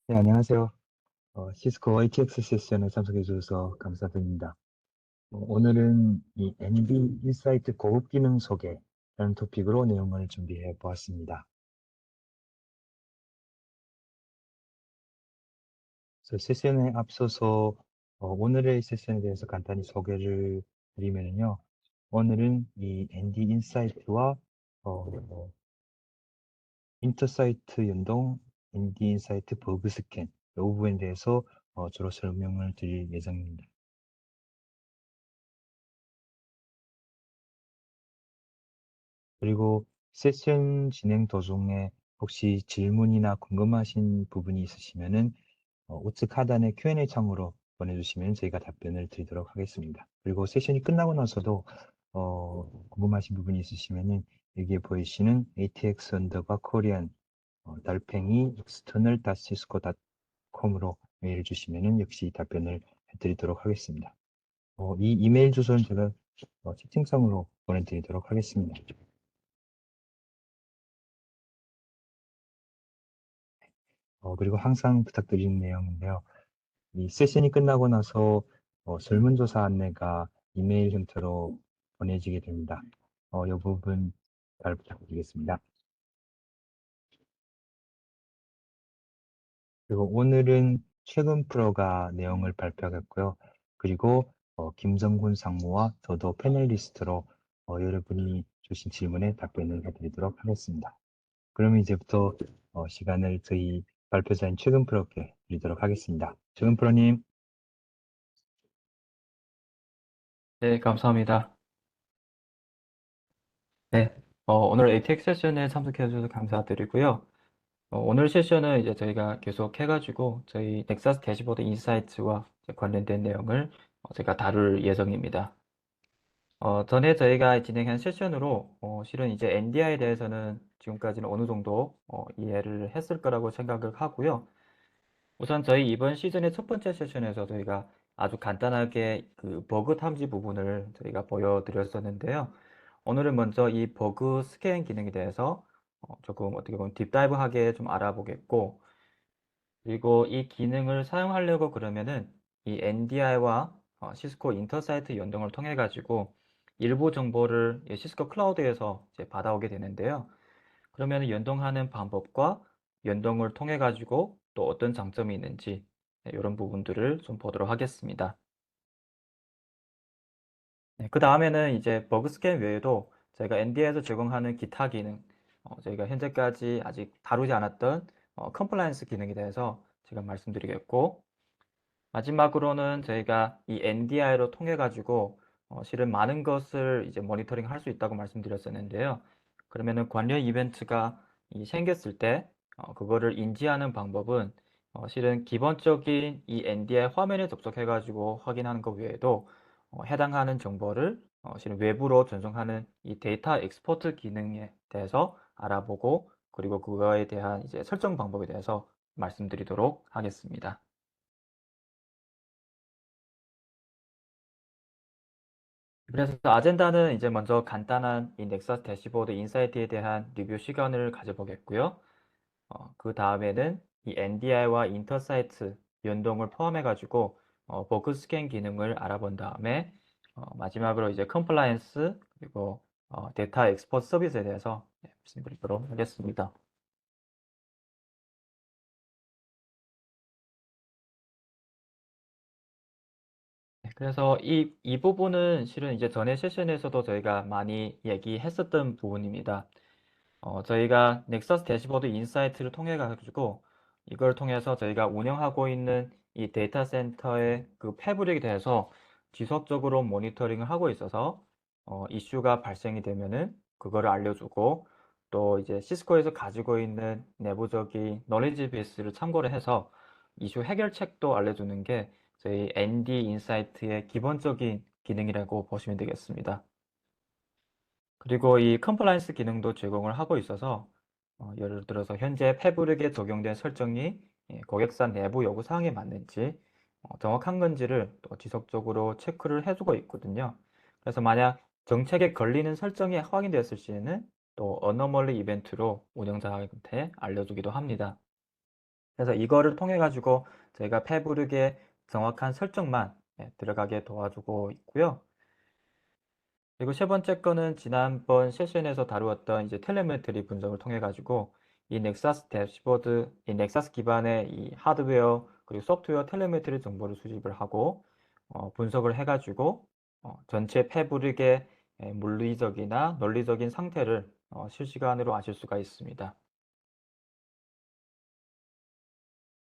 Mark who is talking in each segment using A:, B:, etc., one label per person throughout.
A: 네, 안녕하세요. 시스코 ATX 세션에 참석해 주셔서 감사드립니다. 오늘은 이 NB 인사이트 고급 기능 소개라는 토픽으로 내용을 준비해 보았습니다. 그래서 세션에 앞서서 오늘의 세션에 대해서 간단히 소개를 드리면요. 오늘은 이 ND 인사이트와 인터사이트 연동, ND 인사이트 버그 스캔, 이 부분에 대해서 주로 설명을 드릴 예정입니다. 그리고 세션 진행 도중에 혹시 질문이나 궁금하신 부분이 있으시면은 우측 하단의 Q&A 창으로 보내주시면 저희가 답변을 드리도록 하겠습니다. 그리고 세션이 끝나고 나서도 궁금하신 부분이 있으시면은 여기에 보이시는 atx 언더바 코리안 달팽이 external.cisco.com으로 메일을 주시면은 역시 답변을 해드리도록 하겠습니다. 이 이메일 주소는 제가 채팅창으로 보내드리도록 하겠습니다. 그리고 항상 부탁드리는 내용인데요. 이 세션이 끝나고 나서 설문조사 안내가 이메일 형태로 보내지게 됩니다. 이 부분 잘 부탁드리겠습니다. 그리고 오늘은 최근 프로가 내용을 발표하겠고요. 그리고 김정군 상무와 저도 패널리스트로 여러분이 주신 질문에 답변을 해드리도록 하겠습니다. 그러면 이제부터 시간을 저희 발표자인 최근 프로께 드리도록 하겠습니다. 최근 프로님.
B: 네, 감사합니다. 네, 오늘 ATX 세션에 참석해 주셔서 감사드리고요. 오늘 세션은 이제 저희가 계속 해가지고 저희 넥사스 대시보드 인사이트와 관련된 내용을 제가 다룰 예정입니다. 전에 저희가 진행한 세션으로 실은 이제 NDI에 대해서는 지금까지는 어느 정도 이해를 했을 거라고 생각을 하고요. 우선 저희 이번 시즌의 첫 번째 세션에서 저희가 아주 간단하게 그 버그 탐지 부분을 저희가 보여드렸었는데요. 오늘은 먼저 이 버그 스캔 기능에 대해서 조금 어떻게 보면 딥다이브하게 좀 알아보겠고, 그리고 이 기능을 사용하려고 그러면은 이 NDI와 시스코 인터사이트 연동을 통해 가지고 일부 정보를 이 시스코 클라우드에서 이제 받아오게 되는데요. 그러면 연동하는 방법과 연동을 통해 가지고 또 어떤 장점이 있는지 이런 부분들을 좀 보도록 하겠습니다. 네, 그 다음에는 이제 버그 스캔 외에도 저희가 ND에서 제공하는 기타 기능, 저희가 현재까지 아직 다루지 않았던 컴플라이언스 기능에 대해서 제가 말씀드리겠고, 마지막으로는 저희가 이 NDI로 통해 가지고 실은 많은 것을 이제 모니터링 할 수 있다고 말씀드렸었는데요. 그러면은 관련 이벤트가 생겼을 때 그거를 인지하는 방법은 실은 기본적인 이 NDI 화면에 접속해 가지고 확인하는 것 외에도 해당하는 정보를 실은 외부로 전송하는 이 데이터 엑스포트 기능에 대해서 알아보고, 그리고 그거에 대한 이제 설정 방법에 대해서 말씀드리도록 하겠습니다. 그래서 아젠다는 이제 먼저 간단한 이 넥서스 대시보드 인사이트에 대한 리뷰 시간을 가져보겠고요. 그 다음에는 이 NDI와 인터사이트 연동을 포함해 가지고 버그 스캔 기능을 알아본 다음에 마지막으로 이제 컴플라이언스 그리고 데이터 엑스포트 서비스에 대해서 말씀드리도록 하겠습니다. 네, 그래서 이 부분은 실은 이제 전에 세션에서도 저희가 많이 얘기했었던 부분입니다. 저희가 넥서스 대시보드 인사이트를 통해 가지고 이걸 통해서 저희가 운영하고 있는 이 데이터 센터의 그 패브릭에 대해서 지속적으로 모니터링을 하고 있어서 이슈가 발생이 되면은 그거를 알려주고, 또 이제 시스코에서 가지고 있는 내부적인 너리지 베이스를 참고를 해서 이슈 해결책도 알려주는 게 저희 ND 인사이트의 기본적인 기능이라고 보시면 되겠습니다. 그리고 이 컴플라이언스 기능도 제공을 하고 있어서 예를 들어서 현재 패브릭에 적용된 설정이 고객사 내부 요구 사항에 맞는지 정확한 건지를 또 지속적으로 체크를 해주고 있거든요. 그래서 만약 정책에 걸리는 설정이 확인되었을 시에는 또 어너멀리 이벤트로 운영자한테 알려주기도 합니다. 그래서 이거를 통해 가지고 저희가 패브릭의 정확한 설정만 들어가게 도와주고 있고요. 그리고 세 번째 거는 지난번 세션에서 다루었던 이제 텔레메트리 분석을 통해 가지고 이 넥사스 대시보드, 이 넥사스 기반의 이 하드웨어 그리고 소프트웨어 텔레메트리 정보를 수집을 하고 분석을 해 가지고 전체 패브릭의 물리적이나 논리적인 상태를 실시간으로 아실 수가 있습니다.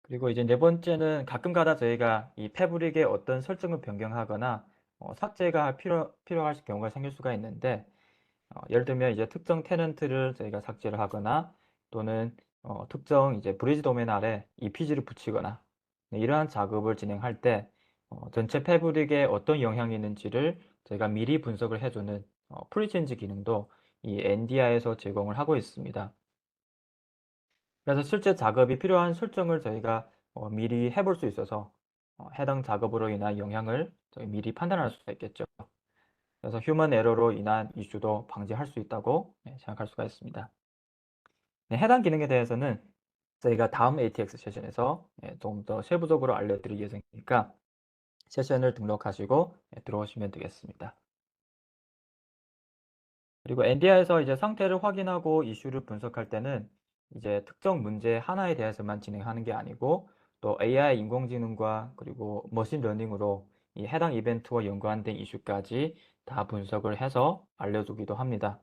B: 그리고 이제 네 번째는 가끔가다 저희가 이 패브릭의 어떤 설정을 변경하거나 삭제가 필요할 경우가 생길 수가 있는데 예를 들면 이제 특정 테넌트를 저희가 삭제를 하거나 또는 특정 이제 브리지 도메인 아래 EPG를 붙이거나 네, 이러한 작업을 진행할 때 전체 패브릭에 어떤 영향이 있는지를 저희가 미리 분석을 해주는 프리체인지 기능도 이 NDI에서 제공을 하고 있습니다. 그래서 실제 작업이 필요한 설정을 저희가 미리 해볼 수 있어서 해당 작업으로 인한 영향을 저희 미리 판단할 수가 있겠죠. 그래서 휴먼 에러로 인한 이슈도 방지할 수 있다고 생각할 수가 있습니다. 네, 해당 기능에 대해서는 저희가 다음 ATX 세션에서 좀 더 세부적으로 알려드릴 예정이니까 세션을 등록하시고 들어오시면 되겠습니다. 그리고 NDI에서 이제 상태를 확인하고 이슈를 분석할 때는 이제 특정 문제 하나에 대해서만 진행하는 게 아니고 또 AI 인공지능과 그리고 머신러닝으로 이 해당 이벤트와 연관된 이슈까지 다 분석을 해서 알려주기도 합니다.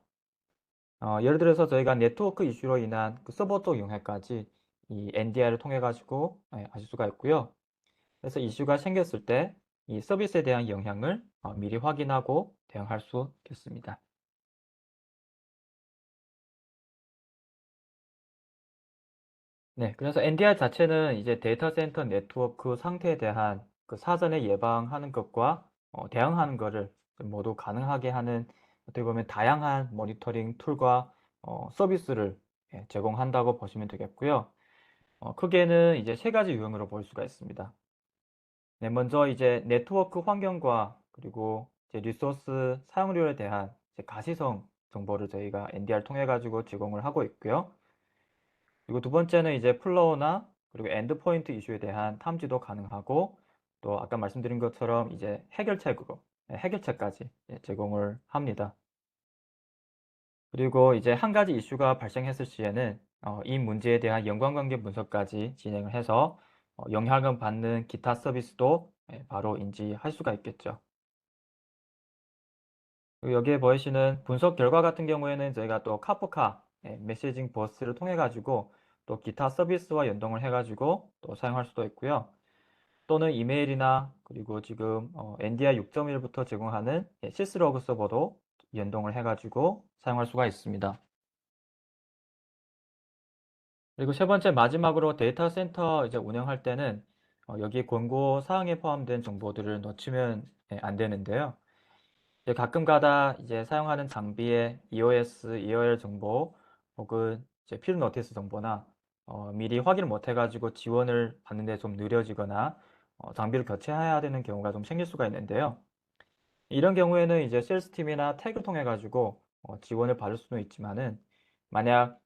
B: 예를 들어서 저희가 네트워크 이슈로 인한 그 서버 쪽 영향까지 이 NDI를 통해 가지고 아실 수가 있고요. 그래서 이슈가 생겼을 때 이 서비스에 대한 영향을 미리 확인하고 대응할 수 있겠습니다. 네, 그래서 NDR 자체는 이제 데이터 센터 네트워크 상태에 대한 그 사전에 예방하는 것과 대응하는 것을 모두 가능하게 하는 어떻게 보면 다양한 모니터링 툴과 서비스를 제공한다고 보시면 되겠고요. 크게는 이제 세 가지 유형으로 볼 수가 있습니다. 네, 먼저 이제 네트워크 환경과 그리고 이제 리소스 사용료에 대한 이제 가시성 정보를 저희가 NDR 통해 가지고 제공을 하고 있고요. 그리고 두 번째는 이제 플로우나 그리고 엔드포인트 이슈에 대한 탐지도 가능하고 또 아까 말씀드린 것처럼 이제 해결책으로 해결책까지 제공을 합니다. 그리고 이제 한 가지 이슈가 발생했을 시에는 이 문제에 대한 연관관계 분석까지 진행을 해서 영향을 받는 기타 서비스도 바로 인지할 수가 있겠죠. 그리고 여기에 보이시는 분석 결과 같은 경우에는 저희가 또 카프카 메시징 버스를 통해 가지고 또 기타 서비스와 연동을 해 가지고 또 사용할 수도 있고요. 또는 이메일이나 그리고 지금 NDI 6.1부터 제공하는 시스로그 서버도 연동을 해 가지고 사용할 수가 있습니다. 그리고 세 번째 마지막으로 데이터 센터 이제 운영할 때는 여기 권고 사항에 포함된 정보들을 놓치면 안 되는데요. 이제 가끔 가다 이제 사용하는 장비의 EOS, EOL 정보 혹은 이제 필드 노티스 정보나 미리 확인을 못 해가지고 지원을 받는데 좀 느려지거나 장비를 교체해야 되는 경우가 좀 생길 수가 있는데요. 이런 경우에는 이제 세일스 팀이나 태그를 통해 가지고 지원을 받을 수는 있지만은 만약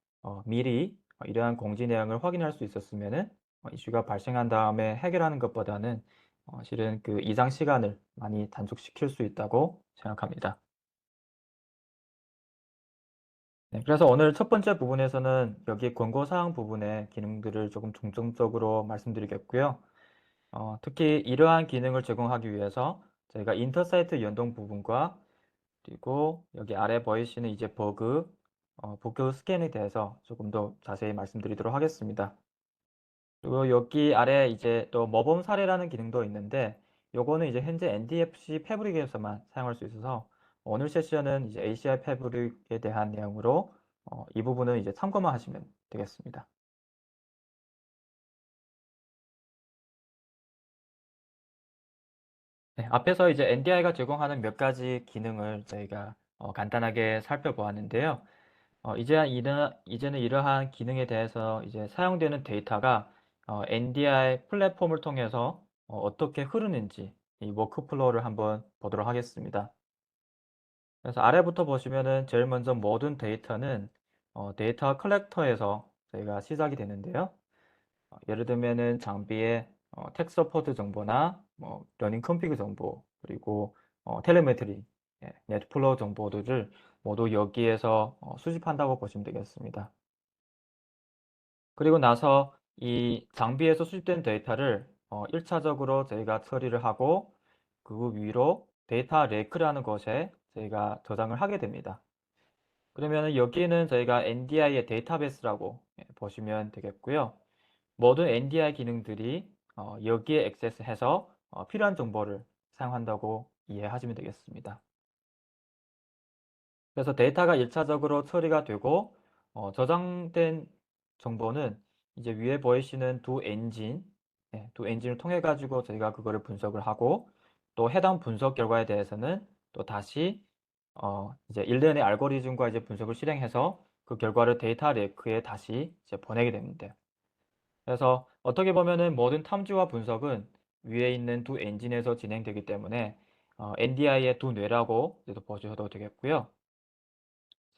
B: 미리 이러한 공지 내용을 확인할 수 있었으면은 이슈가 발생한 다음에 해결하는 것보다는 실은 그 이상 시간을 많이 단축시킬 수 있다고 생각합니다. 네, 그래서 오늘 첫 번째 부분에서는 여기 권고 사항 부분의 기능들을 조금 중점적으로 말씀드리겠고요. 특히 이러한 기능을 제공하기 위해서 저희가 인터사이트 연동 부분과 그리고 여기 아래 보이시는 이제 버그 스캔에 대해서 조금 더 자세히 말씀드리도록 하겠습니다. 그리고 여기 아래 이제 또 모범 사례라는 기능도 있는데 요거는 이제 현재 NDFC 패브릭에서만 사용할 수 있어서 오늘 세션은 이제 ACI 패브릭에 대한 내용으로 이 부분은 이제 참고만 하시면 되겠습니다. 네, 앞에서 이제 NDI가 제공하는 몇 가지 기능을 저희가 간단하게 살펴보았는데요. 이제는 이러한 기능에 대해서 이제 사용되는 데이터가 NDI 플랫폼을 통해서 어떻게 흐르는지 이 워크플로우를 한번 보도록 하겠습니다. 그래서 아래부터 보시면은 제일 먼저 모든 데이터는 데이터 컬렉터에서 저희가 시작이 되는데요. 예를 들면은 장비의 텍 서포트 정보나 뭐 러닝 컨피그 정보 그리고 텔레메트리, 넷플로 정보들을 모두 여기에서 수집한다고 보시면 되겠습니다. 그리고 나서 이 장비에서 수집된 데이터를 1차적으로 저희가 처리를 하고 그 위로 데이터 레이크라는 것에 저희가 저장을 하게 됩니다. 그러면은 여기는 저희가 NDI의 데이터베이스라고 보시면 되겠고요. 모든 NDI 기능들이 여기에 액세스해서 필요한 정보를 사용한다고 이해하시면 되겠습니다. 그래서 데이터가 1차적으로 처리가 되고 저장된 정보는 이제 위에 보이시는 두 엔진을 통해 가지고 저희가 그거를 분석을 하고 또 해당 분석 결과에 대해서는 또 다시 이제 일련의 알고리즘과 이제 분석을 실행해서 그 결과를 데이터 레이크에 다시 이제 보내게 됩니다. 그래서 어떻게 보면은 모든 탐지와 분석은 위에 있는 두 엔진에서 진행되기 때문에 NDI의 두 뇌라고 이제 보셔도 되겠고요.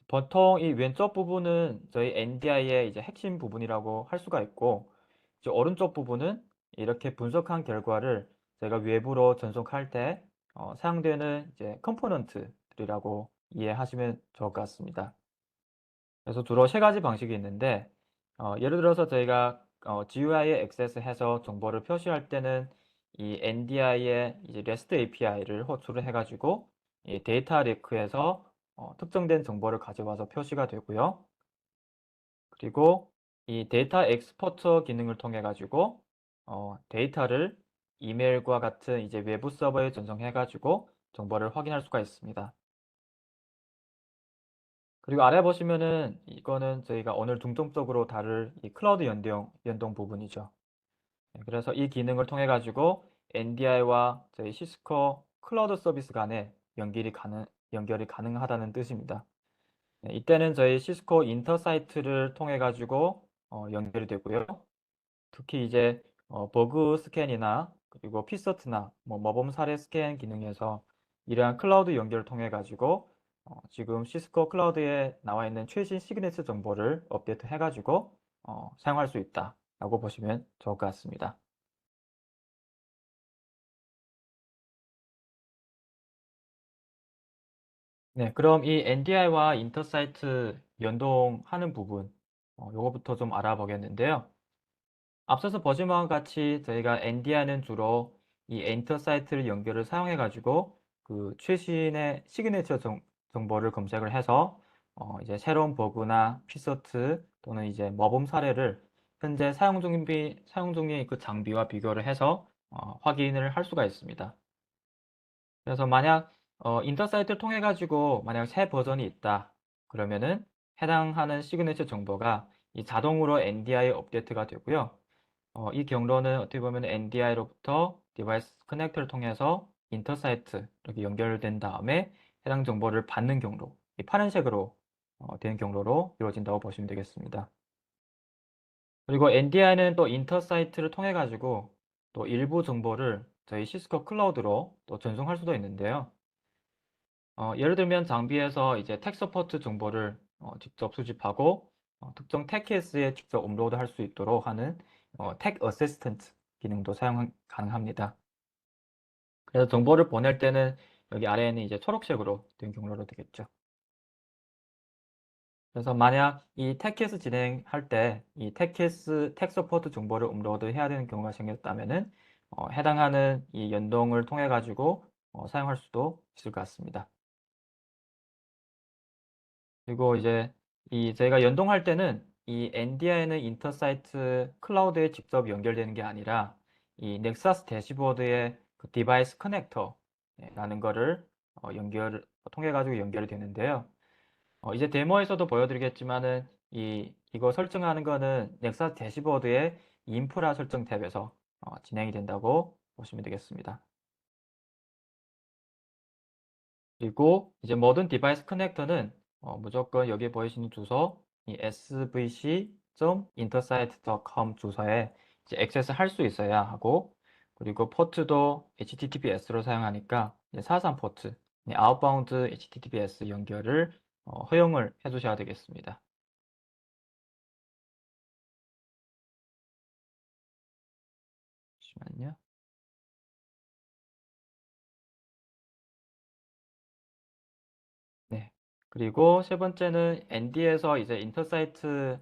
B: 보통 이 왼쪽 부분은 저희 NDI의 이제 핵심 부분이라고 할 수가 있고, 이제 오른쪽 부분은 이렇게 분석한 결과를 저희가 외부로 전송할 때 사용되는 이제 컴포넌트들이라고 이해하시면 좋을 것 같습니다. 그래서 주로 세 가지 방식이 있는데, 예를 들어서 저희가 GUI에 액세스해서 정보를 표시할 때는 이 NDI의 이제 REST API를 호출을 해가지고 이 데이터 레이크에서 특정된 정보를 가져와서 표시가 되고요. 그리고 이 데이터 엑스포터 기능을 통해 가지고 데이터를 이메일과 같은 이제 외부 서버에 전송해 가지고 정보를 확인할 수가 있습니다. 그리고 아래 보시면은 이거는 저희가 오늘 중점적으로 다룰 이 클라우드 연동 부분이죠. 그래서 이 기능을 통해 가지고 NDI와 저희 시스코 클라우드 서비스 간에 연결이 가능하다는 뜻입니다. 이때는 저희 시스코 인터사이트를 통해 가지고 연결이 되고요. 특히 이제 버그 스캔이나 그리고 피서트나 뭐 모범 사례 스캔 기능에서 이러한 클라우드 연결을 통해 가지고 지금 시스코 클라우드에 나와 있는 최신 시그니처 정보를 업데이트 해 가지고 사용할 수 있다라고 보시면 좋을 것 같습니다. 네, 그럼 이 NDI와 인터사이트 연동하는 부분, 요거부터 좀 알아보겠는데요. 앞서서 보신 바와 같이 저희가 NDI는 주로 이 인터사이트를 연결을 사용해 가지고 그 최신의 시그니처 정보를 검색을 해서 이제 새로운 버그나 피서트 또는 이제 모범 사례를 현재 사용 중인 그 장비와 비교를 해서 확인을 할 수가 있습니다. 그래서 만약 인터사이트를 통해 가지고 만약 새 버전이 있다 그러면은 해당하는 시그니처 정보가 이 자동으로 NDI 업데이트가 되고요. 이 경로는 어떻게 보면 NDI로부터 디바이스 커넥터를 통해서 인터사이트 이렇게 연결된 다음에 해당 정보를 받는 경로, 이 파란색으로 된 경로로 이루어진다고 보시면 되겠습니다. 그리고 NDI는 또 인터사이트를 통해 가지고 또 일부 정보를 저희 시스코 클라우드로 또 전송할 수도 있는데요. 예를 들면 장비에서 이제 텍 서포트 정보를 직접 수집하고 특정 텍 케이스에 직접 업로드할 수 있도록 하는 텍 어시스턴트 기능도 사용 가능합니다. 그래서 정보를 보낼 때는 여기 아래에는 이제 초록색으로 된 경로로 되겠죠. 그래서 만약 이 텍 케이스 진행할 때 이 텍 케이스 텍 서포트 정보를 업로드해야 되는 경우가 생겼다면은 해당하는 이 연동을 통해 가지고 사용할 수도 있을 것 같습니다. 그리고 이제 이 저희가 연동할 때는 이 NDI는 인터사이트 클라우드에 직접 연결되는 게 아니라 이 넥사스 대시보드의 그 디바이스 커넥터라는 거를 연결을 통해 가지고 연결이 되는데요. 이제 데모에서도 보여드리겠지만은 이거 설정하는 거는 넥사스 대시보드의 인프라 설정 탭에서 진행이 된다고 보시면 되겠습니다. 그리고 이제 모든 디바이스 커넥터는 무조건 여기 보이시는 주소 이 svc.intersight.com 주소에 이제 액세스 할 수 있어야 하고 그리고 포트도 HTTPS로 사용하니까 43 포트 아웃바운드 HTTPS 연결을 허용을 해 주셔야 되겠습니다. 잠시만요. 네. 그리고 세 번째는 ND에서 이제 인터사이트를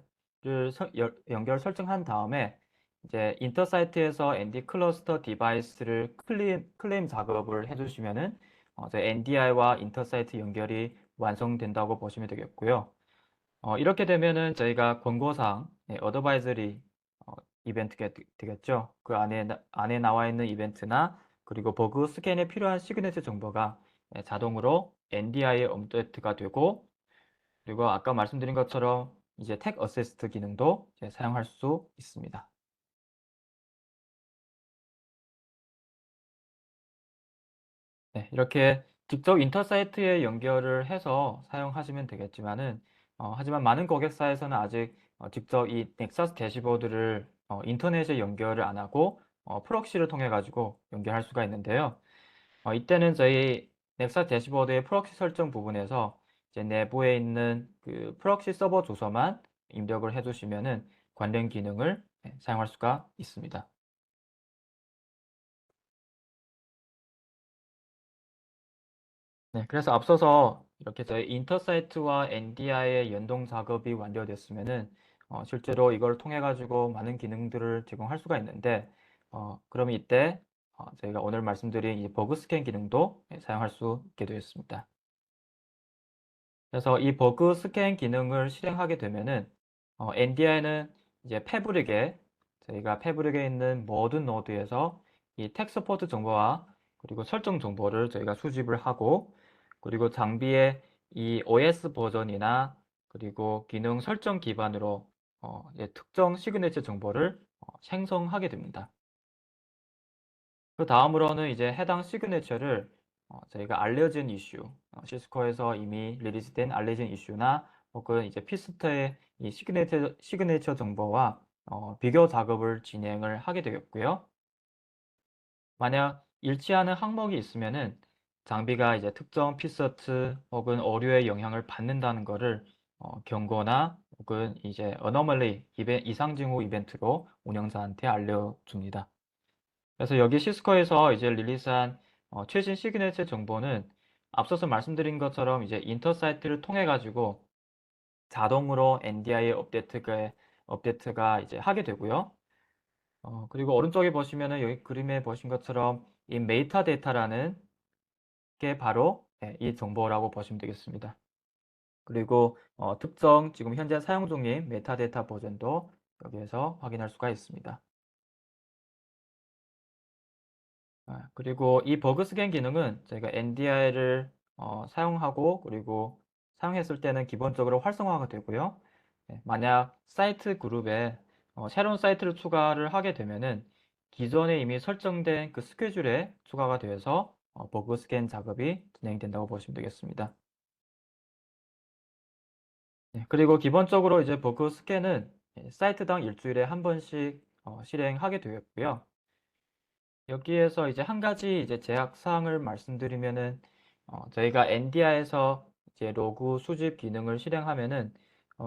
B: 연결 설정한 다음에 이제 인터사이트에서 ND 클러스터 디바이스를 클레임 작업을 해주시면은 이제 NDI와 인터사이트 연결이 완성된다고 보시면 되겠고요. 이렇게 되면은 저희가 권고사항, 어드바이저리 이벤트가 되겠죠. 그 안에 나와 있는 이벤트나 그리고 버그 스캔에 필요한 시그니처 정보가 자동으로 NDI에 업데이트가 되고, 그리고 아까 말씀드린 것처럼 이제 택 어시스트 기능도 이제 사용할 수 있습니다. 네, 이렇게 직접 인터사이트에 연결을 해서 사용하시면 되겠지만은, 하지만 많은 고객사에서는 아직 직접 이 넥사스 대시보드를 인터넷에 연결을 안 하고 프록시를 통해 가지고 연결할 수가 있는데요. 이때는 저희 넥사스 대시보드의 프록시 설정 부분에서 이제 내부에 있는 그 프록시 서버 주소만 입력을 해주시면은 관련 기능을 사용할 수가 있습니다. 네, 그래서 앞서서 이렇게 저희 인터사이트와 NDI의 연동 작업이 완료됐으면은 실제로 이걸 통해 가지고 많은 기능들을 제공할 수가 있는데, 그러면 이때 저희가 오늘 말씀드린 이 버그 스캔 기능도 사용할 수 있게 되었습니다. 그래서 이 버그 스캔 기능을 실행하게 되면은 NDI는 이제 패브릭에 저희가 패브릭에 있는 모든 노드에서 이 텍 서포트 정보와 그리고 설정 정보를 저희가 수집을 하고, 그리고 장비의 이 OS 버전이나 그리고 기능 설정 기반으로 이제 특정 시그니처 정보를 생성하게 됩니다. 그 다음으로는 이제 해당 시그니처를 저희가 알려진 이슈, 시스코에서 이미 리리즈된 알려진 이슈나 혹은 이제 피스트의 이 시그니처 정보와 비교 작업을 진행을 하게 되겠고요. 만약 일치하는 항목이 있으면은 장비가 이제 특정 피서트 혹은 오류의 영향을 받는다는 것을 경고나 혹은 이제 어너멀리 이상 징후 이벤트로 운영자한테 알려줍니다. 그래서 여기 시스코에서 이제 릴리스한 최신 시그니처 정보는 앞서서 말씀드린 것처럼 이제 인터사이트를 통해 가지고 자동으로 NDI의 업데이트가 이제 하게 되고요. 그리고 오른쪽에 보시면은 여기 그림에 보신 것처럼 이 메타데이터라는 게 바로 이 정보라고 보시면 되겠습니다. 그리고 특정 지금 현재 사용 중인 메타데이터 버전도 여기에서 확인할 수가 있습니다. 그리고 이 버그 스캔 기능은 저희가 NDI를 사용하고 그리고 사용했을 때는 기본적으로 활성화가 되고요. 만약 사이트 그룹에 새로운 사이트를 추가를 하게 되면은 기존에 이미 설정된 그 스케줄에 추가가 되어서 버그 스캔 작업이 진행된다고 보시면 되겠습니다. 네, 그리고 기본적으로 이제 버그 스캔은 사이트당 일주일에 한 번씩 실행하게 되었고요. 여기에서 이제 한 가지 이제 제약 사항을 말씀드리면은 저희가 NDI에서 이제 로그 수집 기능을 실행하면은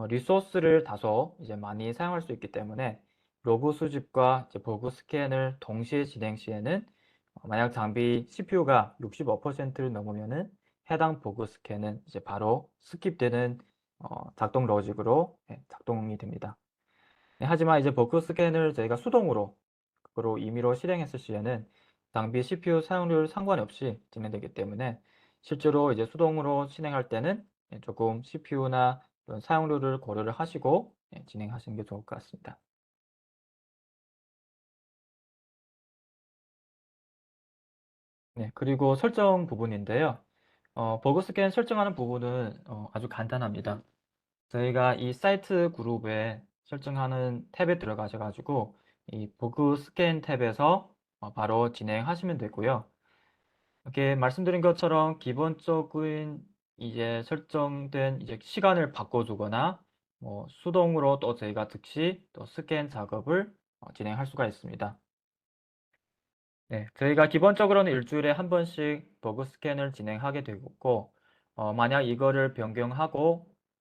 B: 리소스를 다소 이제 많이 사용할 수 있기 때문에 로그 수집과 이제 버그 스캔을 동시에 진행 시에는 만약 장비 CPU가 65%를 넘으면은 해당 버그 스캔은 이제 바로 스킵되는 작동 로직으로 작동이 됩니다. 네, 하지만 이제 버그 스캔을 저희가 수동으로 그로 임의로 실행했을 시에는 장비 CPU 사용률 상관없이 진행되기 때문에 실제로 이제 수동으로 진행할 때는 조금 CPU나 사용료를 고려를 하시고 진행하시는 게 좋을 것 같습니다. 네, 그리고 설정 부분인데요. 버그 스캔 설정하는 부분은 아주 간단합니다. 저희가 이 사이트 그룹에 설정하는 탭에 들어가셔 가지고 이 버그 스캔 탭에서 바로 진행하시면 되고요. 이렇게 말씀드린 것처럼 기본적인 이제 설정된 이제 시간을 바꿔주거나 뭐 수동으로 또 저희가 즉시 또 스캔 작업을 진행할 수가 있습니다. 네, 저희가 기본적으로는 일주일에 한 번씩 버그 스캔을 진행하게 되고, 만약 이거를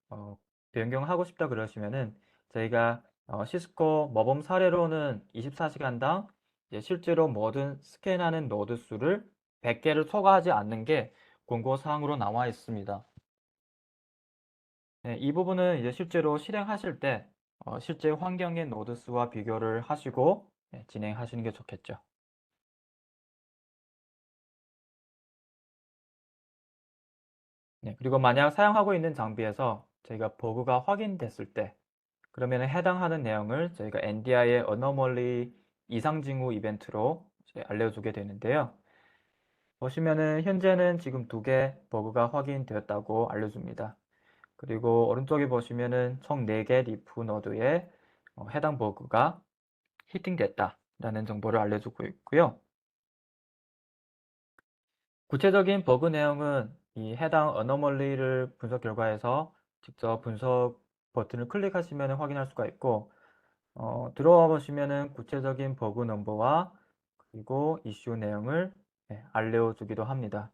B: 어, 변경하고 싶다 그러시면은 저희가 시스코 모범 사례로는 24시간당 이제 실제로 모든 스캔하는 노드 수를 100개를 초과하지 않는 게 권고사항으로 나와 있습니다. 네, 이 부분은 이제 실제로 실행하실 때 실제 환경의 노드 수와 비교를 하시고 진행하시는 게 좋겠죠. 네, 그리고 만약 사용하고 있는 장비에서 저희가 버그가 확인됐을 때 그러면 해당하는 내용을 저희가 NDI의 Anomaly 이상 징후 이벤트로 이제 알려주게 되는데요. 보시면은 현재는 지금 2개 버그가 확인되었다고 알려줍니다. 그리고 오른쪽에 보시면은 총 4개 리프 노드에 해당 버그가 히팅됐다라는 정보를 알려주고 있고요. 구체적인 버그 내용은 이 해당 어너멀리를 분석 결과에서 직접 분석 버튼을 클릭하시면 확인할 수가 있고 들어와 보시면은 구체적인 버그 넘버와 그리고 이슈 내용을 알려주기도 합니다.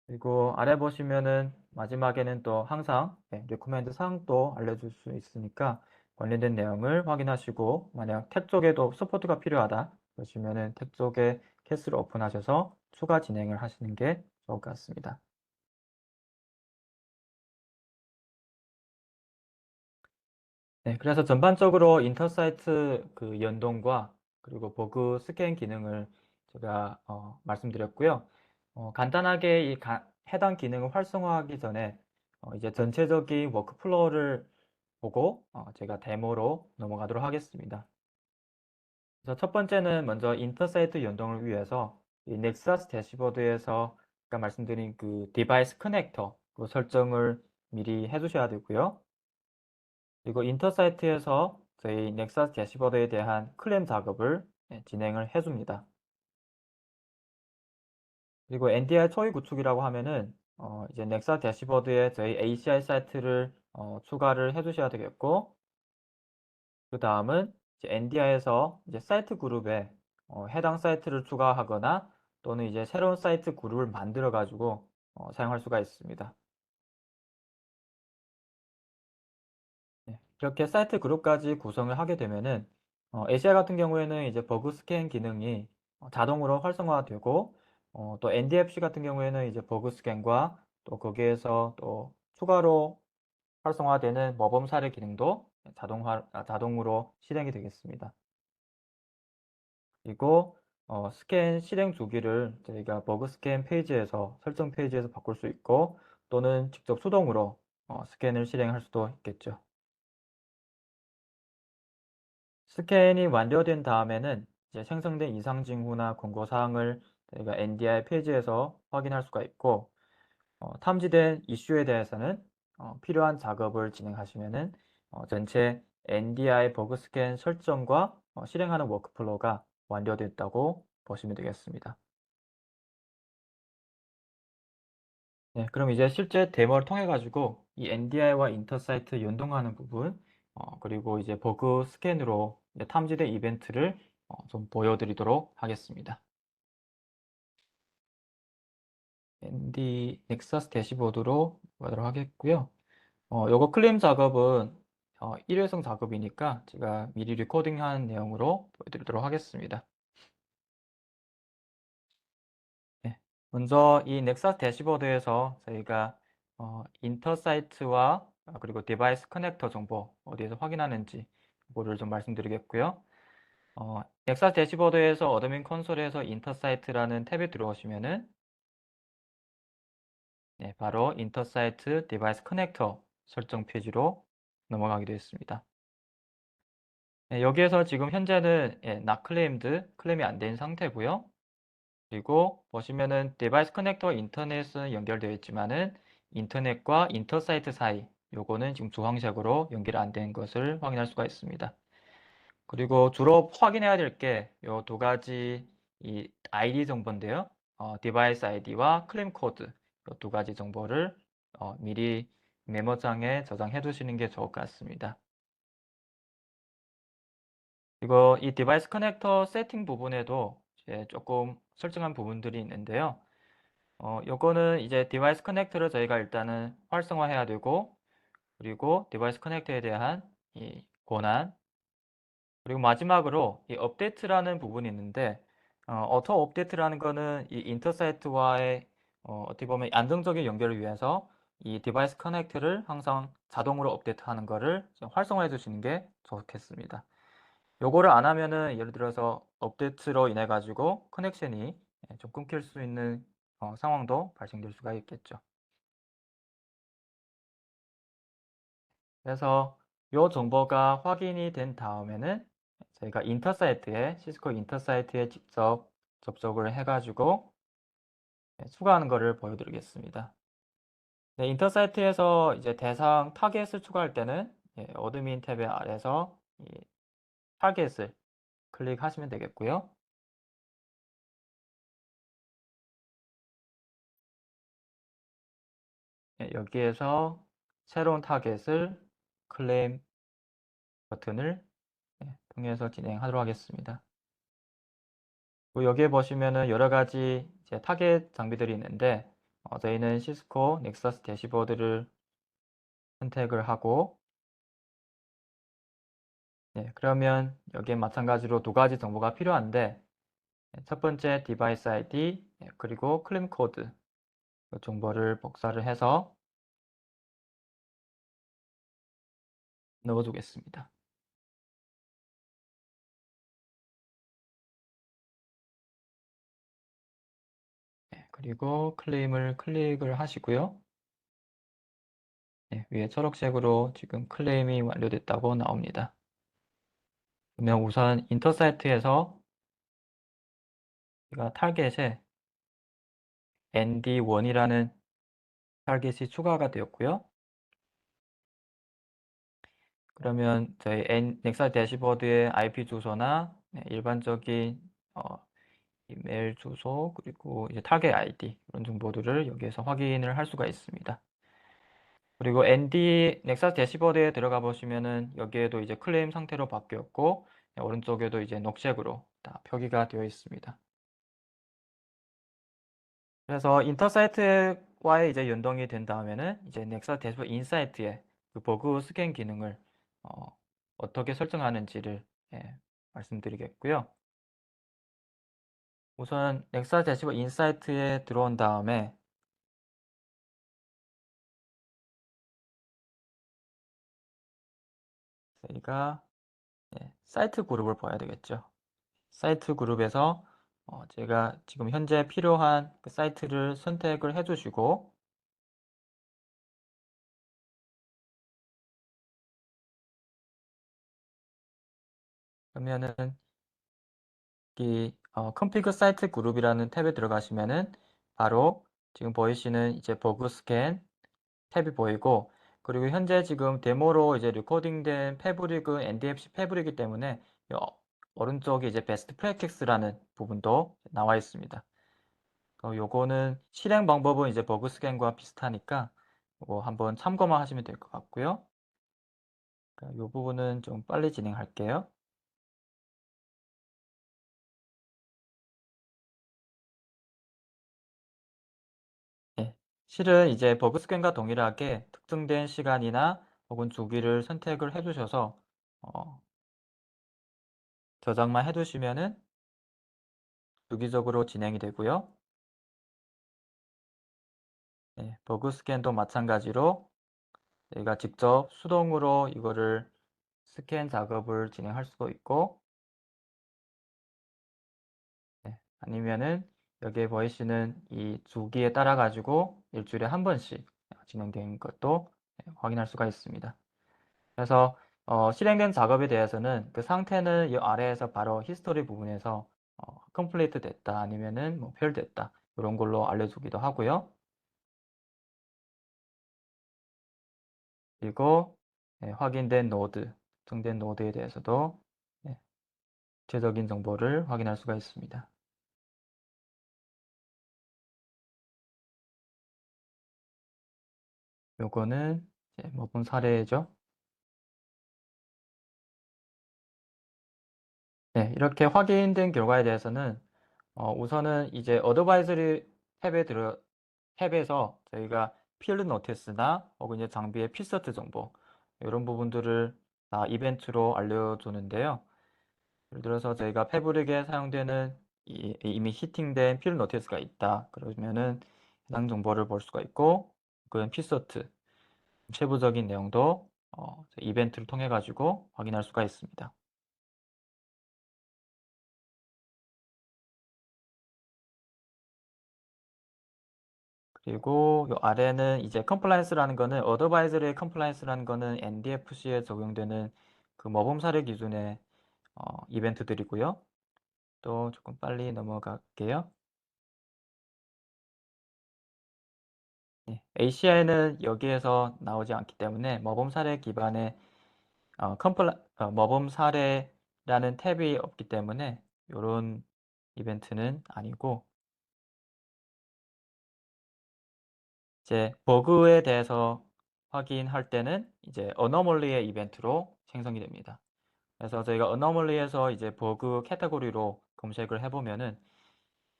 B: 그리고 아래 보시면은 마지막에는 또 항상 리코멘드 사항도 알려줄 수 있으니까 관련된 내용을 확인하시고 만약 탭 쪽에도 서포트가 필요하다 보시면은 탭 쪽에 캐스를 오픈하셔서 추가 진행을 하시는 게 좋을 것 같습니다. 네, 그래서 전반적으로 인터사이트 그 연동과 그리고 버그 스캔 기능을 제가 말씀드렸고요. 간단하게 해당 기능을 활성화하기 전에 이제 전체적인 워크플로우를 보고 제가 데모로 넘어가도록 하겠습니다. 그래서 첫 번째는 먼저 인터사이트 연동을 위해서 이 넥사스 대시보드에서 아까 말씀드린 그 디바이스 커넥터 그 설정을 미리 해두셔야 되고요. 그리고 인터사이트에서 저희 넥사스 대시보드에 대한 클램 작업을 진행을 해줍니다. 그리고 NDR 초기 구축이라고 하면은 이제 넥사스 대시보드에 저희 ACI 사이트를 추가를 해주셔야 되겠고, 그 다음은 NDR에서 이제 사이트 그룹에 해당 사이트를 추가하거나 또는 이제 새로운 사이트 그룹을 만들어 가지고 사용할 수가 있습니다. 네, 이렇게 사이트 그룹까지 구성을 하게 되면은 ACI 같은 경우에는 이제 버그 스캔 기능이 자동으로 활성화되고 또 NDFC 같은 경우에는 이제 버그 스캔과 또 거기에서 또 추가로 활성화되는 모범 사례 기능도 자동으로 실행이 되겠습니다. 그리고 스캔 실행 주기를 저희가 버그 스캔 페이지에서 설정 페이지에서 바꿀 수 있고 또는 직접 수동으로 스캔을 실행할 수도 있겠죠. 스캔이 완료된 다음에는 이제 생성된 이상 징후나 권고 사항을 저희가 NDI 페이지에서 확인할 수가 있고 탐지된 이슈에 대해서는 필요한 작업을 진행하시면은 전체 NDI 버그 스캔 설정과 실행하는 워크플로우가 완료됐다고 보시면 되겠습니다. 네, 그럼 이제 실제 데모를 통해 가지고 이 NDI와 인터사이트 연동하는 부분, 그리고 이제 버그 스캔으로 이제 탐지된 이벤트를 좀 보여드리도록 하겠습니다. ND 넥사스 대시보드로 가도록 하겠고요. 요거 클립 작업은 일회성 작업이니까 제가 미리 리코딩한 내용으로 보여드리도록 하겠습니다. 네, 먼저 이 넥사스 대시보드에서 저희가 인터사이트와 그리고 디바이스 커넥터 정보 어디에서 확인하는지 그거를 좀 말씀드리겠고요. 넥사스 대시보드에서 어드민 콘솔에서 인터사이트라는 탭에 들어오시면은 네, 바로 인터사이트 디바이스 커넥터 설정 페이지로 넘어가게 되었습니다. 네, 여기에서 지금 현재는 not claimed, 클레임이 안 된 상태고요. 그리고 보시면은 디바이스 커넥터 인터넷은 연결되어 있지만은 인터넷과 인터사이트 사이 요거는 지금 주황색으로 연결 안 된 것을 확인할 수가 있습니다. 그리고 주로 확인해야 될 게 요 2가지 이 아이디 정보인데요. 디바이스 아이디와 클레임 코드 요 2가지 정보를 미리 메모장에 저장해 두시는 게 좋을 것 같습니다. 그리고 이 디바이스 커넥터 세팅 부분에도 이제 조금 설정한 부분들이 있는데요. 요거는 이제 디바이스 커넥터를 저희가 일단은 활성화해야 되고 그리고 디바이스 커넥터에 대한 이 권한 그리고 마지막으로 이 업데이트라는 부분이 있는데 auto 업데이트라는 거는 이 인터사이트와의 어떻게 보면 안정적인 연결을 위해서 이 디바이스 커넥트를 항상 자동으로 업데이트하는 거를 좀 활성화해 주시는 게 좋겠습니다. 요거를 안 하면은 예를 들어서 업데이트로 인해 가지고 커넥션이 좀 끊길 수 있는 상황도 발생될 수가 있겠죠. 그래서 요 정보가 확인이 된 다음에는 저희가 인터사이트에 시스코 인터사이트에 직접 접속을 해 가지고 추가하는 거를 보여드리겠습니다. 네, 인터사이트에서 이제 대상 타겟을 추가할 때는 어드민 탭의 아래서 이 타겟을 클릭하시면 되겠고요. 여기에서 새로운 타겟을 클레임 버튼을 통해서 진행하도록 하겠습니다. 여기에 보시면은 여러 가지 이제 타겟 장비들이 있는데 저희는 시스코 넥서스 대시보드를 선택을 하고 그러면 여기에 마찬가지로 두 가지 정보가 필요한데 첫 번째 디바이스 ID 그리고 클림 코드 정보를 복사를 해서 넣어 주겠습니다. 그리고 클레임을 클릭을 하시고요. 위에 초록색으로 지금 클레임이 완료됐다고 나옵니다. 그러면 우선 인터사이트에서 제가 타겟에 ND1이라는 타겟이 추가가 되었고요. 그러면 저희 넥사 대시보드의 IP 주소나 일반적인 이메일 주소 그리고 이제 타겟 ID 이런 정보들을 여기에서 확인을 할 수가 있습니다. 그리고 ND 넥사스 대시보드에 들어가 보시면은 여기에도 이제 클레임 상태로 바뀌었고 오른쪽에도 이제 녹색으로 다 표기가 되어 있습니다. 그래서 인터사이트와의 이제 연동이 된 다음에는 이제 넥사스 대시보드 인사이트에 그 버그 스캔 기능을 어떻게 설정하는지를 말씀드리겠고요. 우선 넥사스 대시보드 인사이트에 들어온 다음에 저희가 사이트 그룹을 봐야 되겠죠. 사이트 그룹에서 제가 지금 현재 필요한 그 사이트를 선택을 해 주시고 그러면은 이 config 사이트 그룹이라는 탭에 들어가시면은 바로 지금 보이시는 이제 버그 스캔 탭이 보이고 그리고 현재 지금 데모로 이제 리코딩된 패브릭은 NDFC 패브릭이기 때문에 오른쪽에 이제 베스트 프랙티스라는 부분도 나와 있습니다. 요거는 실행 방법은 이제 버그 스캔과 비슷하니까 요거 한번 참고만 하시면 될 것 같고요. 요 부분은 좀 빨리 진행할게요. 실은 이제 버그 스캔과 동일하게 특정된 시간이나 혹은 주기를 선택을 해 주셔서 저장만 해 두시면은 주기적으로 진행이 되고요. 버그 스캔도 마찬가지로 저희가 직접 수동으로 이거를 스캔 작업을 진행할 수도 있고 아니면은 여기에 보이시는 이 주기에 따라 가지고 일주일에 한 번씩 진행되는 것도 확인할 수가 있습니다. 그래서 실행된 작업에 대해서는 그 상태는 이 아래에서 바로 히스토리 부분에서 컴플리트 됐다 아니면은 뭐 펠됐다 이런 걸로 알려주기도 하고요. 그리고 확인된 노드, 특정된 노드에 대해서도 구체적인 정보를 확인할 수가 있습니다. 요거는 본 사례죠. 이렇게 확인된 결과에 대해서는 우선은 이제 어드바이저리 탭에서 저희가 필드 노티스나 혹은 이제 장비의 필서트 정보 이런 부분들을 다 이벤트로 알려주는데요. 예를 들어서 저희가 패브릭에 사용되는 이미 히팅된 필 노티스가 있다. 그러면은 해당 정보를 볼 수가 있고, 그건 피서트 세부적인 내용도 이벤트를 통해 가지고 확인할 수가 있습니다. 그리고 요 아래는 이제 컴플라이언스라는 거는 어드바이저리 컴플라이언스라는 거는 NDFC에 적용되는 그 모범 사례 기준의 이벤트들이고요. 또 조금 빨리 넘어갈게요. 네, ACI는 여기에서 나오지 않기 때문에 모범 사례 기반의 모범 사례라는 탭이 없기 때문에 이런 이벤트는 아니고, 이제 버그에 대해서 확인할 때는 이제 어너멀리의 이벤트로 생성이 됩니다. 그래서 저희가 어너멀리에서 이제 버그 카테고리로 검색을 해보면은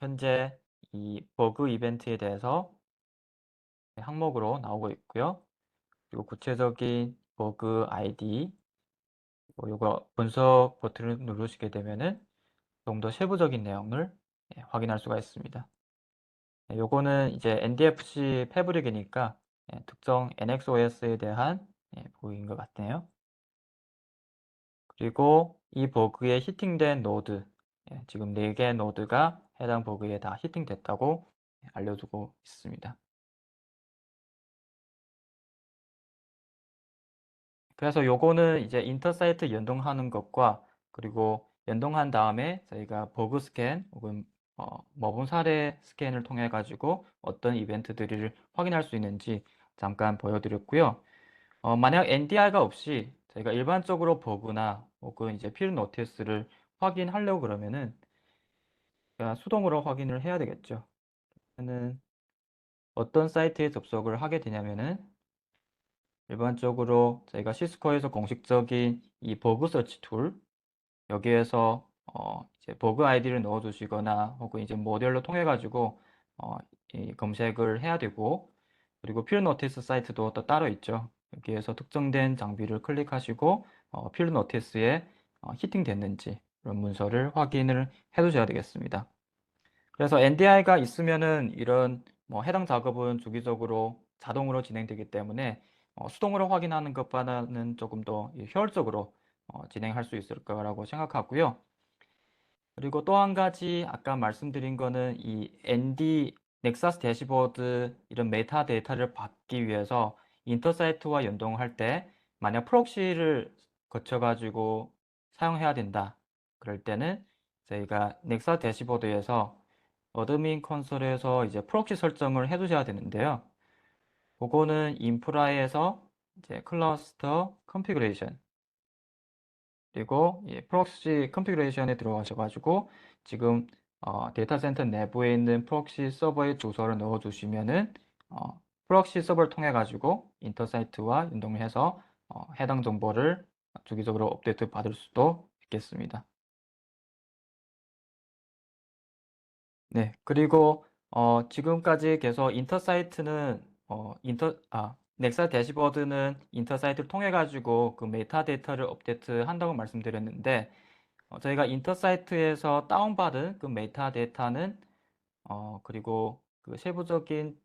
B: 현재 이 버그 이벤트에 대해서 항목으로 나오고 있고요. 그리고 구체적인 버그 아이디, 요거 분석 버튼을 누르시게 되면은 좀 더 세부적인 내용을 확인할 수가 있습니다. 요거는 이제 NDFC 패브릭이니까 특정 NXOS에 대한 버그인 것 같네요. 그리고 이 버그에 히팅된 노드, 지금 4개 노드가 해당 버그에 다 히팅됐다고 알려주고 있습니다. 그래서 요거는 이제 인터사이트 연동하는 것과, 그리고 연동한 다음에 저희가 버그 스캔 혹은 모범 사례 스캔을 통해 가지고 어떤 이벤트들을 확인할 수 있는지 잠깐 보여드렸고요. 만약 NDR가 없이 저희가 일반적으로 버그나 혹은 이제 필 노티스를 확인하려고 그러면은 수동으로 확인을 해야 되겠죠. 그러면은 어떤 사이트에 접속을 하게 되냐면은 일반적으로 저희가 시스코에서 공식적인 이 버그 서치 툴, 여기에서 이제 버그 아이디를 넣어 주시거나 혹은 이제 모델로 통해 가지고 이 검색을 해야 되고, 그리고 필 노티스 사이트도 또 따로 있죠. 여기에서 특정된 장비를 클릭하시고 필 노티스에 히팅 됐는지 이런 문서를 확인을 해 두셔야 되겠습니다. 그래서 NDI가 있으면은 이런 해당 작업은 주기적으로 자동으로 진행되기 때문에 수동으로 확인하는 것보다는 조금 더 효율적으로 진행할 수 있을 거라고 생각하고요. 그리고 또 한 가지 아까 말씀드린 거는 이 ND 넥사스 대시보드 이런 메타 데이터를 받기 위해서 인터사이트와 연동할 때 만약 프록시를 거쳐 가지고 사용해야 된다. 그럴 때는 저희가 넥사스 대시보드에서 어드민 콘솔에서 이제 프록시 설정을 해 두셔야 되는데요. 그거는 인프라에서 이제 클러스터 컨피그레이션, 그리고 프록시 컨피그레이션에 들어가셔가지고 지금 데이터 센터 내부에 있는 프록시 서버의 주소를 넣어 주시면은 프록시 서버를 통해 가지고 인터사이트와 연동해서 해당 정보를 주기적으로 업데이트 받을 수도 있겠습니다. 네, 그리고 지금까지 계속 인터사이트는 넥사 대시보드는 인터사이트를 통해 가지고 그 메타데이터를 업데이트 한다고 말씀드렸는데, 저희가 인터사이트에서 다운받은 그 메타데이터는 그리고 그 세부적인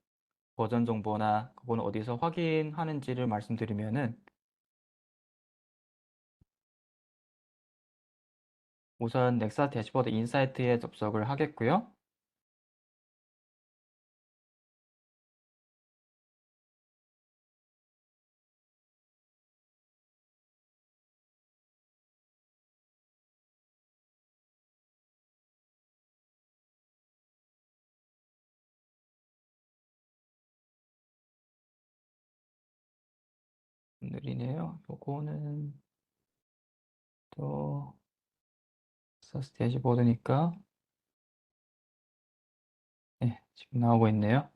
B: 버전 정보나 그건 어디서 확인하는지를 말씀드리면은, 우선 넥사 대시보드 인사이트에 접속을 하겠고요. 느리네요. 요거는 또 넥사스 대시보드니까 네, 지금 나오고 있네요.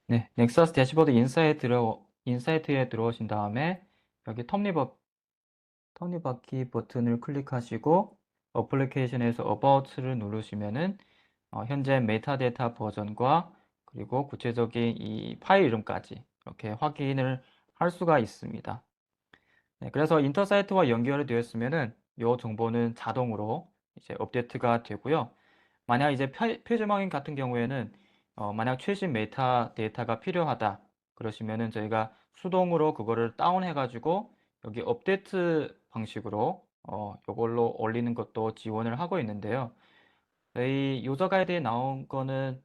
B: 네, 넥사스 대시보드 인사이트에 들어오신 다음에 여기 톱니바퀴 버튼을 클릭하시고 어플리케이션에서 About를 누르시면은 현재 메타데이터 버전과 그리고 구체적인 이 파일 이름까지 이렇게 확인을 할 수가 있습니다. 네, 그래서 인터사이트와 연결이 되었으면은 이 정보는 자동으로 이제 업데이트가 되고요. 만약 이제 표준화인 같은 경우에는 만약 최신 메타 데이터가 필요하다 그러시면은 저희가 수동으로 그거를 다운해 가지고 여기 업데이트 방식으로 요걸로 올리는 것도 지원을 하고 있는데요. 저희 유저 가이드에 나온 거는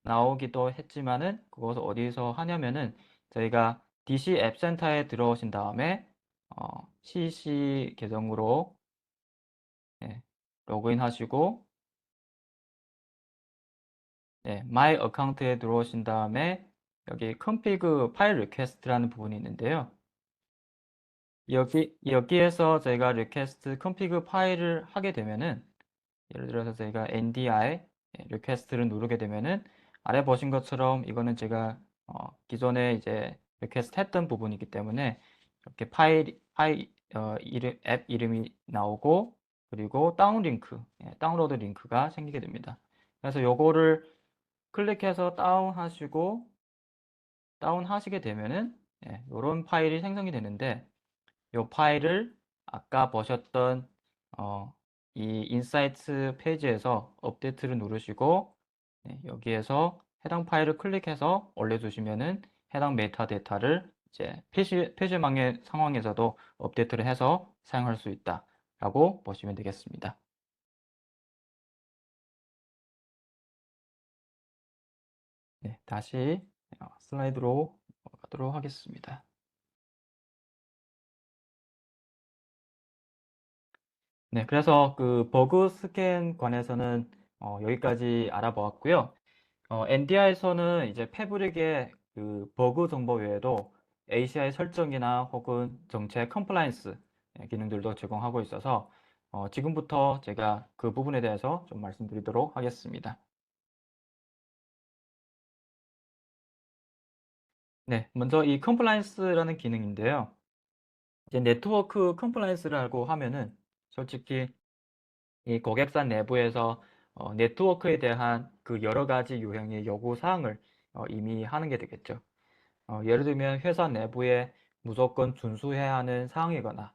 B: 나오기도 했지만은 그것을 어디서 하냐면은 저희가 DC 앱센터에 들어오신 다음에 CC 계정으로 예, 로그인 하시고 네, 마이 어카운트에 들어오신 다음에 여기 config 파일 리퀘스트라는 부분이 있는데요. 여기에서 저희가 리퀘스트 config 파일을 하게 되면은 예를 들어서 저희가 NDI 리퀘스트를 누르게 되면은 아래 보신 것처럼 이거는 제가 기존에 이제 리퀘스트 했던 부분이기 때문에 이렇게 앱 이름이 나오고 그리고 다운 링크, 다운로드 링크가 생기게 됩니다. 그래서 요거를 클릭해서 다운하시게 되면은 이런 파일이 생성이 되는데 이 파일을 아까 보셨던 이 인사이트 페이지에서 업데이트를 누르시고 여기에서 해당 파일을 클릭해서 올려주시면은 해당 메타데이터를 이제 표시망의 상황에서도 업데이트를 해서 사용할 수 있다라고 보시면 되겠습니다. 네, 다시 슬라이드로 가도록 하겠습니다. 네, 그래서 그 버그 스캔 관해서는 여기까지 알아보았고요. NDI에서는 이제 패브릭의 그 버그 정보 외에도 ACI 설정이나 혹은 정책 컴플라이언스 기능들도 제공하고 있어서 지금부터 제가 그 부분에 대해서 좀 말씀드리도록 하겠습니다. 네, 먼저 이 컴플라이언스라는 기능인데요. 이제 네트워크 컴플라이언스라고 하면은 솔직히 이 고객사 내부에서 네트워크에 대한 그 여러 가지 유형의 요구 사항을 이미 하는 게 되겠죠. 예를 들면 회사 내부에 무조건 준수해야 하는 사항이거나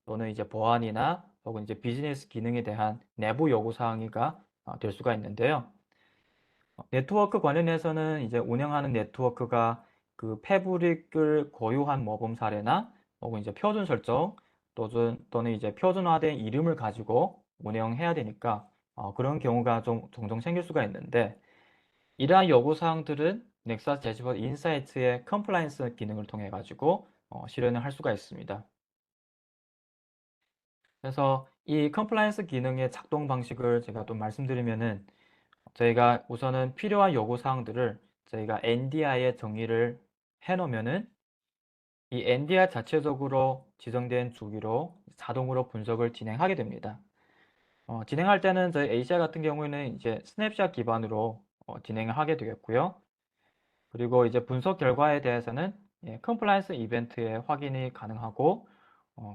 B: 또는 이제 보안이나 혹은 이제 비즈니스 기능에 대한 내부 요구 사항이가 될 수가 있는데요. 네트워크 관련해서는 이제 운영하는 네트워크가 그 패브릭을 고유한 모범 사례나 혹은 이제 표준 설정 또는 이제 표준화된 이름을 가지고 운영해야 되니까 그런 경우가 좀 종종 생길 수가 있는데 이러한 요구 사항들은 넥사스 대시보드 인사이트의 컴플라이언스 기능을 통해 가지고 실현을 할 수가 있습니다. 그래서 이 컴플라이언스 기능의 작동 방식을 제가 또 말씀드리면은 저희가 우선은 필요한 요구 사항들을 저희가 NDI에 정의를 해 놓으면은 이 NDI 자체적으로 지정된 주기로 자동으로 분석을 진행하게 됩니다. 진행할 때는 저희 ACI 같은 경우에는 이제 스냅샷 기반으로 진행을 하게 되겠고요. 그리고 이제 분석 결과에 대해서는 컴플라이언스 이벤트에 확인이 가능하고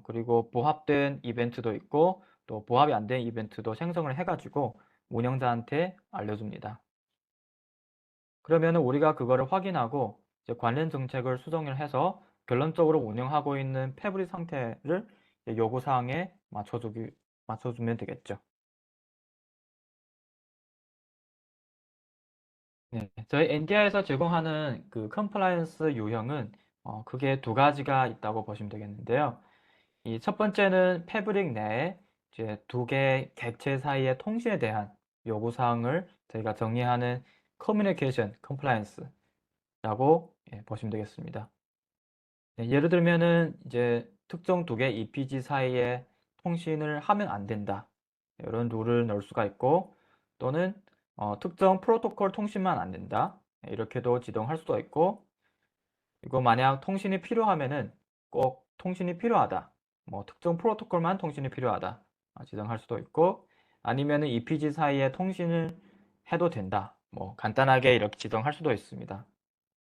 B: 그리고 부합된 이벤트도 있고 또 부합이 안 된 이벤트도 생성을 해가지고 운영자한테 알려줍니다. 그러면 우리가 그거를 확인하고 이제 관련 정책을 수정을 해서 결론적으로 운영하고 있는 패브릭 상태를 요구사항에 맞춰주면 되겠죠. 네, 저희 NDI에서 제공하는 그 컴플라이언스 유형은 크게 두 가지가 있다고 보시면 되겠는데요. 이 첫 번째는 패브릭 내에 이제 두 개의 객체 사이의 통신에 대한 요구사항을 저희가 정의하는 커뮤니케이션 컴플라이언스라고 보시면 되겠습니다. 네, 예를 들면은 이제 특정 두 개 EPG 사이에 통신을 하면 안 된다. 이런 룰을 넣을 수가 있고 또는 특정 프로토콜 통신만 안 된다. 이렇게도 지정할 수도 있고 이거 만약 통신이 필요하면은 꼭 통신이 필요하다. 뭐 특정 프로토콜만 통신이 필요하다. 지정할 수도 있고 아니면은 EPG 사이에 통신을 해도 된다. 뭐 간단하게 이렇게 지정할 수도 있습니다.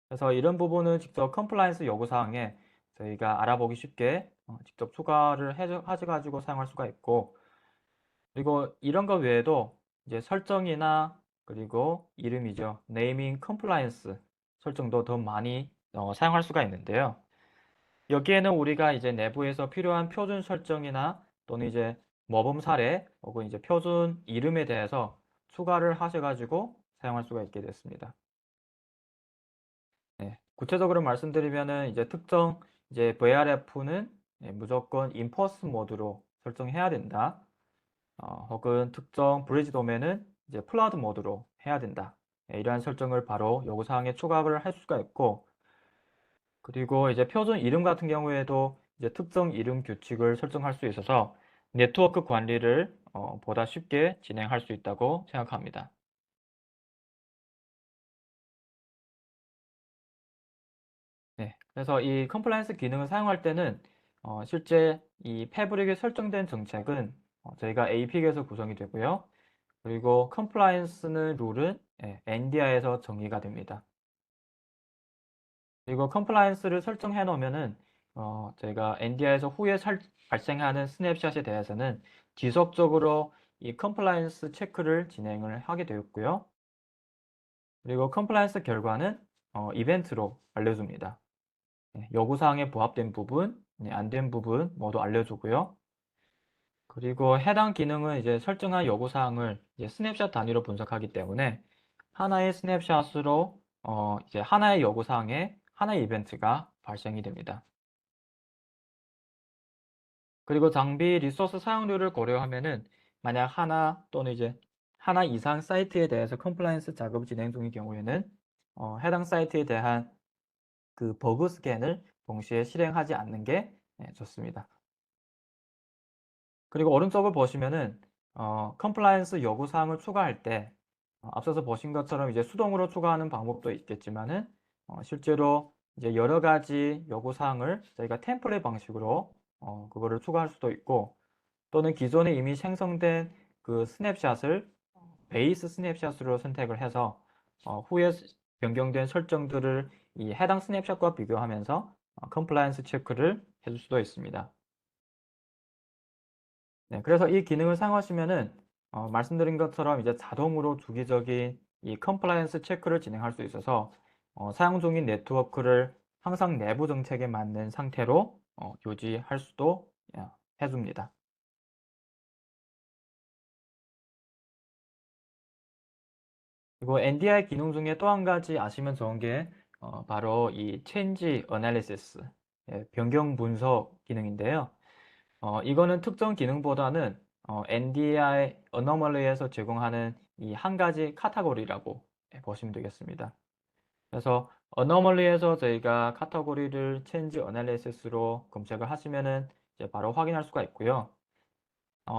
B: 그래서 이런 부분은 직접 컴플라이언스 요구사항에 저희가 알아보기 쉽게 직접 추가를 해가지고 사용할 수가 있고 그리고 이런 것 외에도 이제 설정이나 그리고 이름이죠. 네이밍 컴플라이언스 설정도 더 많이 사용할 수가 있는데요. 여기에는 우리가 이제 내부에서 필요한 표준 설정이나 또는 이제 모범 사례 혹은 이제 표준 이름에 대해서 추가를 하셔가지고 사용할 수가 있게 됐습니다. 네, 구체적으로 말씀드리면은 이제 특정 이제 VRF는 무조건 인퍼스 모드로 설정해야 된다. 혹은 특정 브리지 도면은 이제 플라드 모드로 해야 된다. 이러한 설정을 바로 요구사항에 추가를 할 수가 있고, 그리고 이제 표준 이름 같은 경우에도 이제 특정 이름 규칙을 설정할 수 있어서 네트워크 관리를 보다 쉽게 진행할 수 있다고 생각합니다. 네, 그래서 이 컴플라이언스 기능을 사용할 때는 실제 이 패브릭에 설정된 정책은 저희가 API에서 구성이 되고요. 그리고 컴플라이언스는 룰은 NDI에서 정의가 됩니다. 그리고 컴플라이언스를 설정해 놓으면은 저희가 NDI에서 후에 발생하는 스냅샷에 대해서는 지속적으로 이 컴플라이언스 체크를 진행을 하게 되었고요. 그리고 컴플라이언스 결과는 이벤트로 알려줍니다. 요구사항에 부합된 부분, 안 된 부분 모두 알려주고요. 그리고 해당 기능은 이제 설정한 요구사항을 이제 스냅샷 단위로 분석하기 때문에 하나의 스냅샷으로 이제 하나의 요구사항에 하나의 이벤트가 발생이 됩니다. 그리고 장비 리소스 사용료를 고려하면은 만약 하나 또는 이제 하나 이상 사이트에 대해서 컴플라이언스 작업 진행 중인 경우에는 해당 사이트에 대한 그 버그 스캔을 동시에 실행하지 않는 게 좋습니다. 그리고 오른쪽을 보시면은 컴플라이언스 요구 사항을 추가할 때 앞서서 보신 것처럼 이제 수동으로 추가하는 방법도 있겠지만은 실제로 이제 여러 가지 요구 사항을 저희가 템플릿 방식으로 그거를 추가할 수도 있고, 또는 기존에 이미 생성된 그 스냅샷을 베이스 스냅샷으로 선택을 해서 후에 변경된 설정들을 이 해당 스냅샷과 비교하면서 컴플라이언스 체크를 해줄 수도 있습니다. 네, 그래서 이 기능을 사용하시면은 말씀드린 것처럼 이제 자동으로 주기적인 이 컴플라이언스 체크를 진행할 수 있어서 사용 중인 네트워크를 항상 내부 정책에 맞는 상태로 유지할 수도 해줍니다. 그리고 NDI 기능 중에 또 한 가지 아시면 좋은 게 바로 이 Change Analysis, 변경 분석 기능인데요. 이거는 특정 기능보다는 NDI Anomaly에서 제공하는 이 한 가지 카테고리라고 보시면 되겠습니다. 그래서 Anomaly에서 저희가 카테고리를 Change Analysis로 검색을 하시면은 이제 바로 확인할 수가 있고요.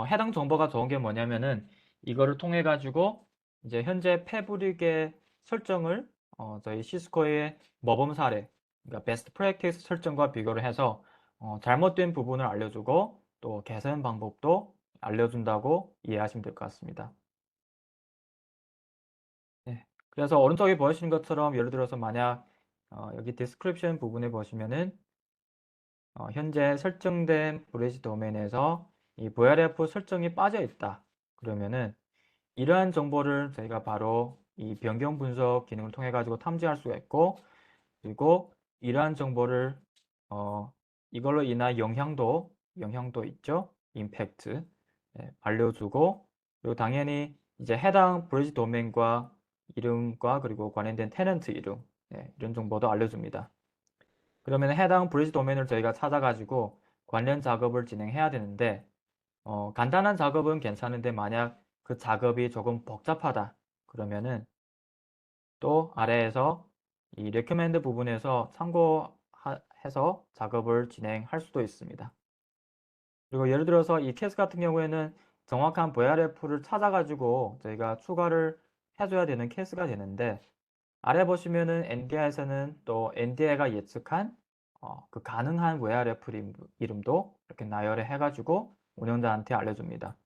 B: 해당 정보가 좋은 게 뭐냐면은 이거를 통해 가지고 이제 현재 패브릭의 설정을 저희 시스코의 모범 사례, 그러니까 베스트 프랙티스 설정과 비교를 해서 잘못된 부분을 알려주고 또 개선 방법도 알려준다고 이해하시면 될 것 같습니다. 네. 그래서 오른쪽에 보여주신 것처럼 예를 들어서 만약 여기 디스크립션 부분에 보시면은 현재 설정된 브리지 도메인에서 이 VRF 설정이 빠져 있다. 그러면은 이러한 정보를 저희가 바로 이 변경 분석 기능을 통해 가지고 탐지할 수가 있고, 그리고 이러한 정보를 이걸로 인한 영향도 있죠. 임팩트 알려주고, 그리고 당연히 이제 해당 브리지 도메인과 이름과 그리고 관련된 테넌트 이름 이런 정보도 알려줍니다. 그러면 해당 브리지 도메인을 저희가 찾아가지고 관련 작업을 진행해야 되는데 간단한 작업은 괜찮은데 만약 그 작업이 조금 복잡하다 그러면은 또 아래에서 이 recommend 부분에서 참고해서 작업을 진행할 수도 있습니다. 그리고 예를 들어서 이 케이스 같은 경우에는 정확한 VRF를 찾아가지고 저희가 추가를 해줘야 되는 케이스가 되는데, 아래 보시면은 NDI에서는 또 NDI가 예측한 그 가능한 VRF 이름도 이렇게 나열을 해가지고 운영자한테 알려줍니다.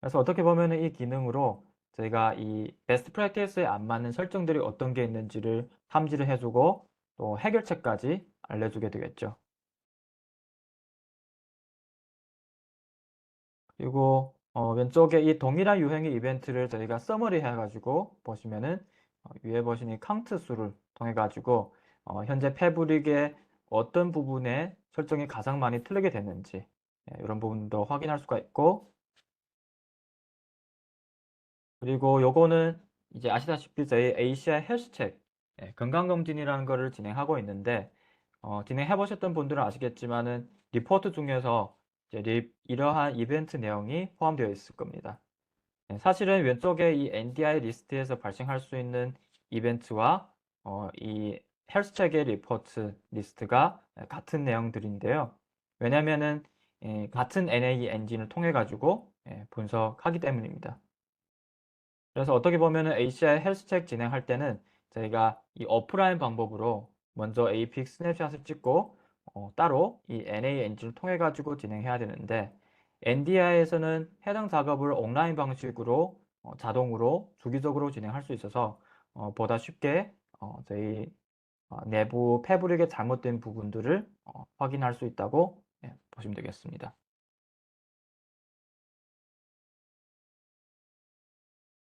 B: 그래서 어떻게 보면은 이 기능으로 저희가 이 베스트 프랙티스에 안 맞는 설정들이 어떤 게 있는지를 탐지를 해주고 또 해결책까지 알려주게 되겠죠. 그리고 왼쪽에 이 동일한 유형의 이벤트를 저희가 서머리 해가지고 보시면은 위에 보신 이 카운트 수를 통해 가지고 현재 패브릭의 어떤 부분에 설정이 가장 많이 틀리게 됐는지, 이런 부분도 확인할 수가 있고, 그리고 요거는 이제 아시다시피 저희 ACI 헬스책 건강검진이라는 거를 진행하고 있는데, 진행해 보셨던 분들은 아시겠지만은 리포트 중에서 이제 이러한 이벤트 내용이 포함되어 있을 겁니다. 사실은 왼쪽에 이 NDI 리스트에서 발생할 수 있는 이벤트와 이 헬스체크의 리포트 리스트가 같은 내용들인데요. 왜냐면은 같은 NA 엔진을 통해 가지고 분석하기 때문입니다. 그래서 어떻게 보면은 ACI 헬스체크 진행할 때는 저희가 이 오프라인 방법으로 먼저 APX 스냅샷을 찍고 따로 이 NA 엔진을 통해 가지고 진행해야 되는데, NDI에서는 해당 작업을 온라인 방식으로 자동으로 주기적으로 진행할 수 있어서 보다 쉽게 저희 내부 패브릭에 잘못된 부분들을 확인할 수 있다고 보시면 되겠습니다.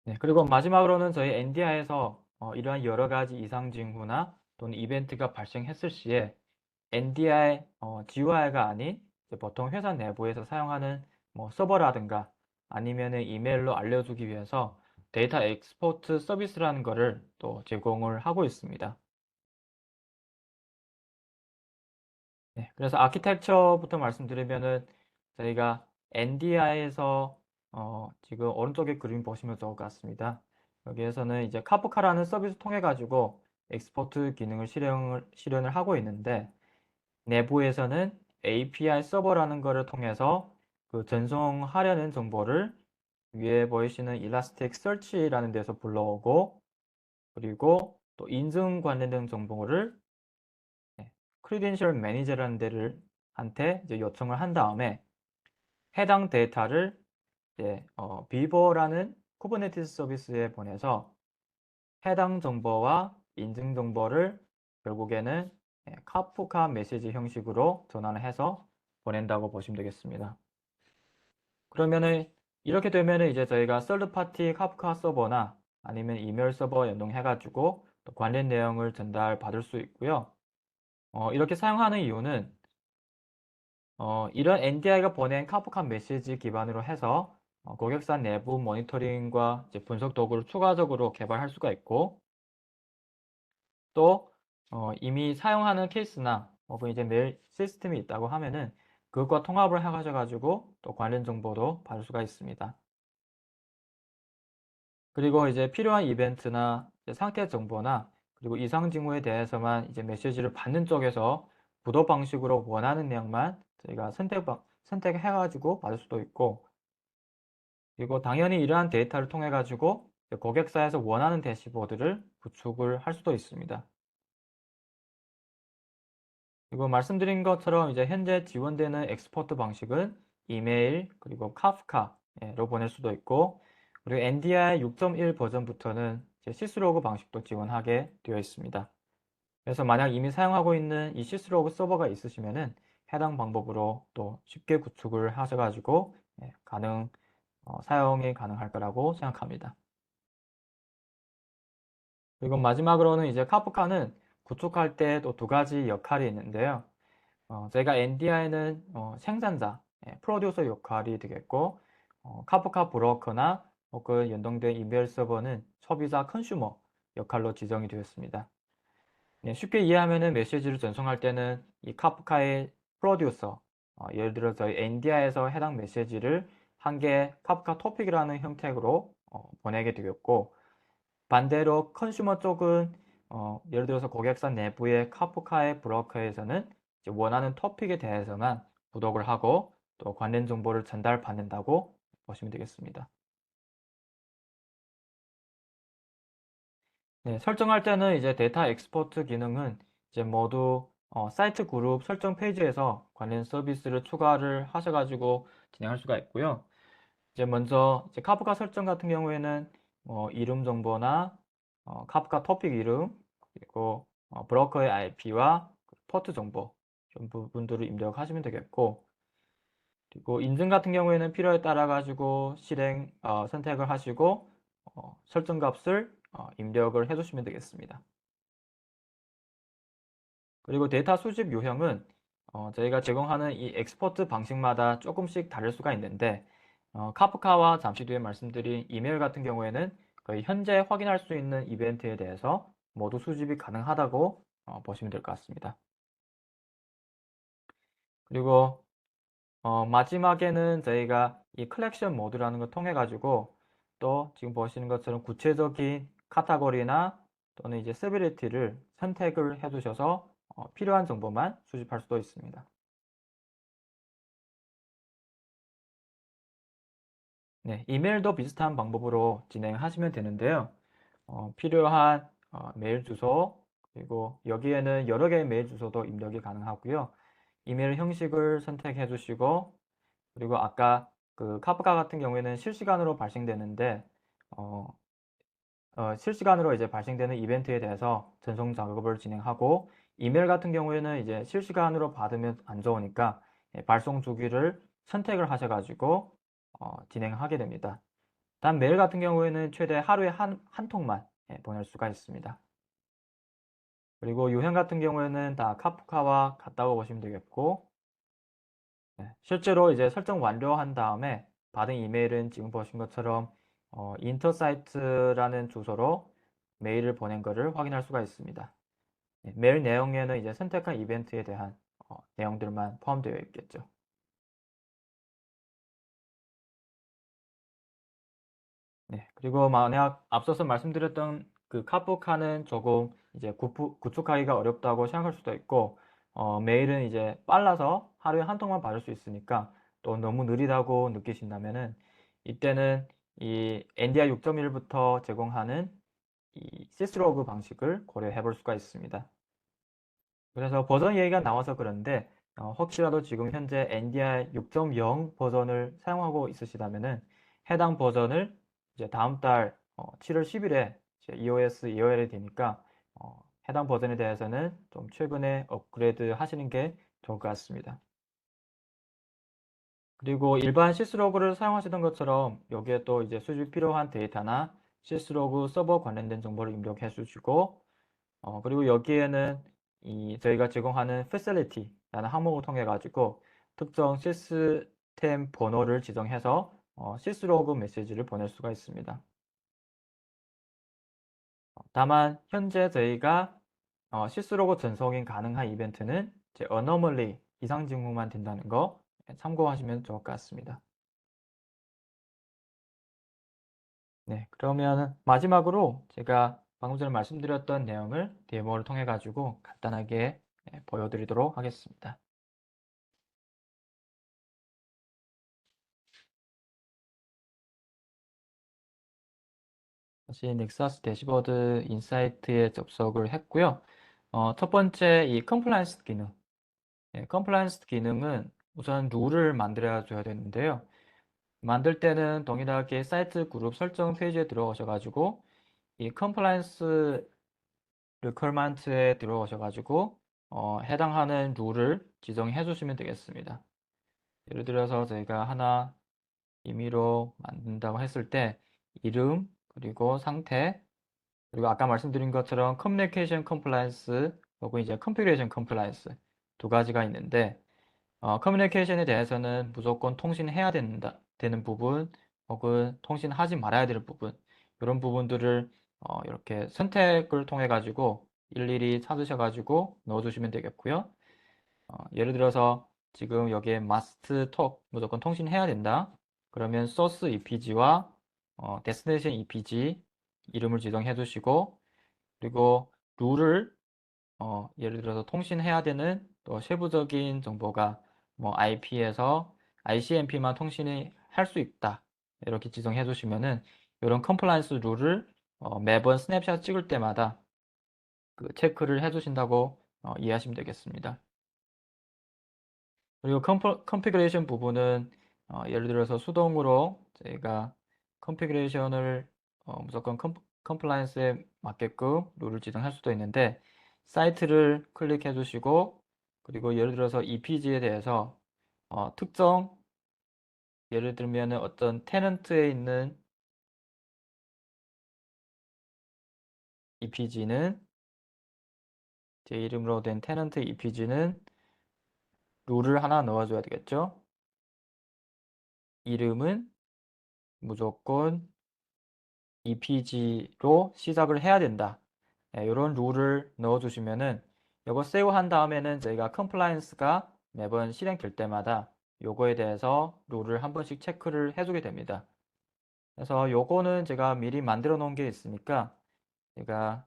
B: 네, 그리고 마지막으로는 저희 NDI에서 이러한 여러 가지 이상 징후나 또는 이벤트가 발생했을 시에 NDI GUI가 아닌 이제 보통 회사 내부에서 사용하는 뭐 서버라든가 아니면은 이메일로 알려주기 위해서 데이터 엑스포트 서비스라는 거를 또 제공을 하고 있습니다. 네, 그래서 아키텍처부터 말씀드리면은 저희가 NDI에서 지금 오른쪽에 그림 보시면 좋을 것 같습니다. 여기에서는 이제 카프카라는 서비스 통해 가지고 엑스포트 기능을 실현을 하고 있는데, 내부에서는 API 서버라는 것을 통해서 그 전송하려는 정보를 위에 보이시는 일라스틱 서치라는 데서 불러오고, 그리고 또 인증 관련된 정보를 크리덴셜 매니저라는 데를 한테 이제 요청을 한 다음에 해당 데이터를 이제 비버라는 쿠버네티스 서비스에 보내서 해당 정보와 인증 정보를 결국에는 카프카 메시지 형식으로 전환을 해서 보낸다고 보시면 되겠습니다. 그러면은 이렇게 되면은 이제 저희가 썰드 파티 카프카 서버나 아니면 이메일 서버 연동해 가지고 또 관련 내용을 전달 받을 수 있고요. 이렇게 사용하는 이유는 이런 NDI가 보낸 카프카 메시지 기반으로 해서 고객사 내부 모니터링과 이제 분석 도구를 추가적으로 개발할 수가 있고, 또 이미 사용하는 케이스나 혹은 이제 메일 시스템이 있다고 하면은 그것과 통합을 해가지고 또 관련 정보도 받을 수가 있습니다. 그리고 이제 필요한 이벤트나 이제 상태 정보나 그리고 이상 징후에 대해서만 이제 메시지를 받는 쪽에서 부도 방식으로 원하는 내용만 저희가 선택해가지고 받을 수도 있고, 그리고 당연히 이러한 데이터를 통해 가지고 고객사에서 원하는 대시보드를 구축을 할 수도 있습니다. 그리고 말씀드린 것처럼 이제 현재 지원되는 엑스포트 방식은 이메일 그리고 카프카로 보낼 수도 있고, 그리고 NDI 6.1 버전부터는 시스로그 방식도 지원하게 되어 있습니다. 그래서 만약 이미 사용하고 있는 이 시스로그 서버가 있으시면은 해당 방법으로 또 쉽게 구축을 하셔가지고 사용이 가능할 거라고 생각합니다. 그리고 마지막으로는 이제 카프카는 구축할 때 또 두 가지 역할이 있는데요. 저희가 NDI는 생산자, 프로듀서 역할이 되겠고, 카프카 브로커나 혹은 연동된 이메일 서버는 소비자 컨슈머 역할로 지정이 되었습니다. 네, 쉽게 이해하면은 메시지를 전송할 때는 이 카프카의 프로듀서, 예를 들어 저희 NDI에서 해당 메시지를 한 개 카프카 토픽이라는 형태로 보내게 되겠고, 반대로 컨슈머 쪽은 예를 들어서 고객사 내부의 카프카의 브로커에서는 이제 원하는 토픽에 대해서만 구독을 하고 또 관련 정보를 전달받는다고 보시면 되겠습니다. 네, 설정할 때는 이제 데이터 엑스포트 기능은 이제 모두 사이트 그룹 설정 페이지에서 관련 서비스를 추가를 하셔가지고 진행할 수가 있고요. 이제 먼저 이제 카프카 설정 같은 경우에는 이름 정보나 카프카 토픽 이름 그리고 브로커의 IP와 포트 정보 이런 부분들을 입력하시면 되겠고, 그리고 인증 같은 경우에는 필요에 따라 가지고 선택을 하시고 설정 값을 입력을 해주시면 되겠습니다. 그리고 데이터 수집 유형은 저희가 제공하는 이 엑스포트 방식마다 조금씩 다를 수가 있는데, 카프카와 잠시 뒤에 말씀드린 이메일 같은 경우에는 거의 현재 확인할 수 있는 이벤트에 대해서 모두 수집이 가능하다고 보시면 될 것 같습니다. 그리고 마지막에는 저희가 이 컬렉션 모드라는 걸 통해 가지고 또 지금 보시는 것처럼 구체적인 카테고리나 또는 이제 세비리티를 선택을 해 두셔서 필요한 정보만 수집할 수도 있습니다. 네, 이메일도 비슷한 방법으로 진행하시면 되는데요. 필요한 메일 주소, 그리고 여기에는 여러 개의 메일 주소도 입력이 가능하고요. 이메일 형식을 선택해 주시고, 그리고 아까 그 카프카 같은 경우에는 실시간으로 발생되는데, 어, 실시간으로 이제 발생되는 이벤트에 대해서 전송 작업을 진행하고, 이메일 같은 경우에는 이제 실시간으로 받으면 안 좋으니까 발송 주기를 선택을 하셔가지고 진행하게 됩니다. 단 메일 같은 경우에는 최대 하루에 한 통만 보낼 수가 있습니다. 그리고 유형 같은 경우에는 다 카프카와 같다고 보시면 되겠고, 실제로 이제 설정 완료한 다음에 받은 이메일은 지금 보신 것처럼 인터사이트라는 주소로 메일을 보낸 것을 확인할 수가 있습니다. 메일 내용에는 이제 선택한 이벤트에 대한 내용들만 포함되어 있겠죠. 네, 그리고 만약 앞서서 말씀드렸던 그 카프카는 조금 이제 구축하기가 어렵다고 생각할 수도 있고, 메일은 이제 빨라서 하루에 한 통만 받을 수 있으니까 또 너무 느리다고 느끼신다면은 이때는 이 NDR 6.1부터 제공하는 이 시스로그 방식을 고려해 볼 수가 있습니다. 그래서 버전 얘기가 나와서 그런데 혹시라도 지금 현재 NDR 6.0 버전을 사용하고 있으시다면은 해당 버전을 이제 다음 달 7월 10일에 EOS 2월이 되니까 해당 버전에 대해서는 좀 최근에 업그레이드 하시는 게 좋을 것 같습니다. 그리고 일반 시스로그를 사용하시던 것처럼 여기에 또 이제 수집 필요한 데이터나 시스로그 서버 관련된 정보를 입력해 주시고 그리고 여기에는 이 저희가 제공하는 facility라는 항목을 통해 가지고 특정 시스템 번호를 지정해서 시스로그 메시지를 보낼 수가 있습니다. 다만 현재 저희가 시스로그 전송이 가능한 이벤트는 이제 anomaly 이상 징후만 된다는 거 참고하시면 좋을 것 같습니다. 네, 그러면 마지막으로 제가 방금 전에 말씀드렸던 내용을 데모를 통해 가지고 간단하게 보여드리도록 하겠습니다. 다시 넥사스 대시보드 인사이트에 접속을 했고요. 첫 번째 이 컴플라이언스 기능. 컴플라이언스 기능은 우선 룰을 만들어 줘야 되는데요. 만들 때는 동일하게 사이트 그룹 설정 페이지에 들어오셔가지고 이 컴플라이언스 리퀘어먼트에 들어오셔가지고 해당하는 룰을 지정해 주시면 되겠습니다. 예를 들어서 저희가 하나 임의로 만든다고 했을 때 이름 그리고 상태 그리고 아까 말씀드린 것처럼 커뮤니케이션 컴플라이언스 혹은 이제 컨피그레이션 컴플라이언스 두 가지가 있는데 커뮤니케이션에 대해서는 무조건 통신해야 되는 부분 혹은 통신하지 말아야 될 부분 이런 부분들을 이렇게 선택을 통해 가지고 일일이 찾으셔 가지고 넣어 주시면 되겠고요. 예를 들어서 지금 여기에 must talk 무조건 통신해야 된다. 그러면 source EPG와 destination EPG 이름을 지정해 주시고 그리고 룰을 예를 들어서 통신해야 되는 또 세부적인 정보가 뭐 IP에서 ICMP만 통신이 할 수 있다. 이렇게 지정해 주시면은 이런 컴플라이언스 룰을 매번 스냅샷 찍을 때마다 그 체크를 해 주신다고 이해하시면 되겠습니다. 그리고 컨피그레이션 부분은 예를 들어서 수동으로 저희가 컨피그레이션을 무조건 컴플라이언스에 맞게끔 룰을 지정할 수도 있는데 사이트를 클릭해 주시고 그리고 예를 들어서 EPG에 대해서 특정 예를 들면 어떤 테넌트에 있는 EPG는 제 이름으로 된 테넌트 EPG는 룰을 하나 넣어줘야 되겠죠. 이름은 무조건 EPG로 시작을 해야 된다. 이런 룰을 넣어주시면은 이거 세우한 다음에는 저희가 컴플라이언스가 매번 실행될 때마다 요거에 대해서 룰을 한 번씩 체크를 해주게 됩니다. 그래서 요거는 제가 미리 만들어 놓은 게 있으니까 제가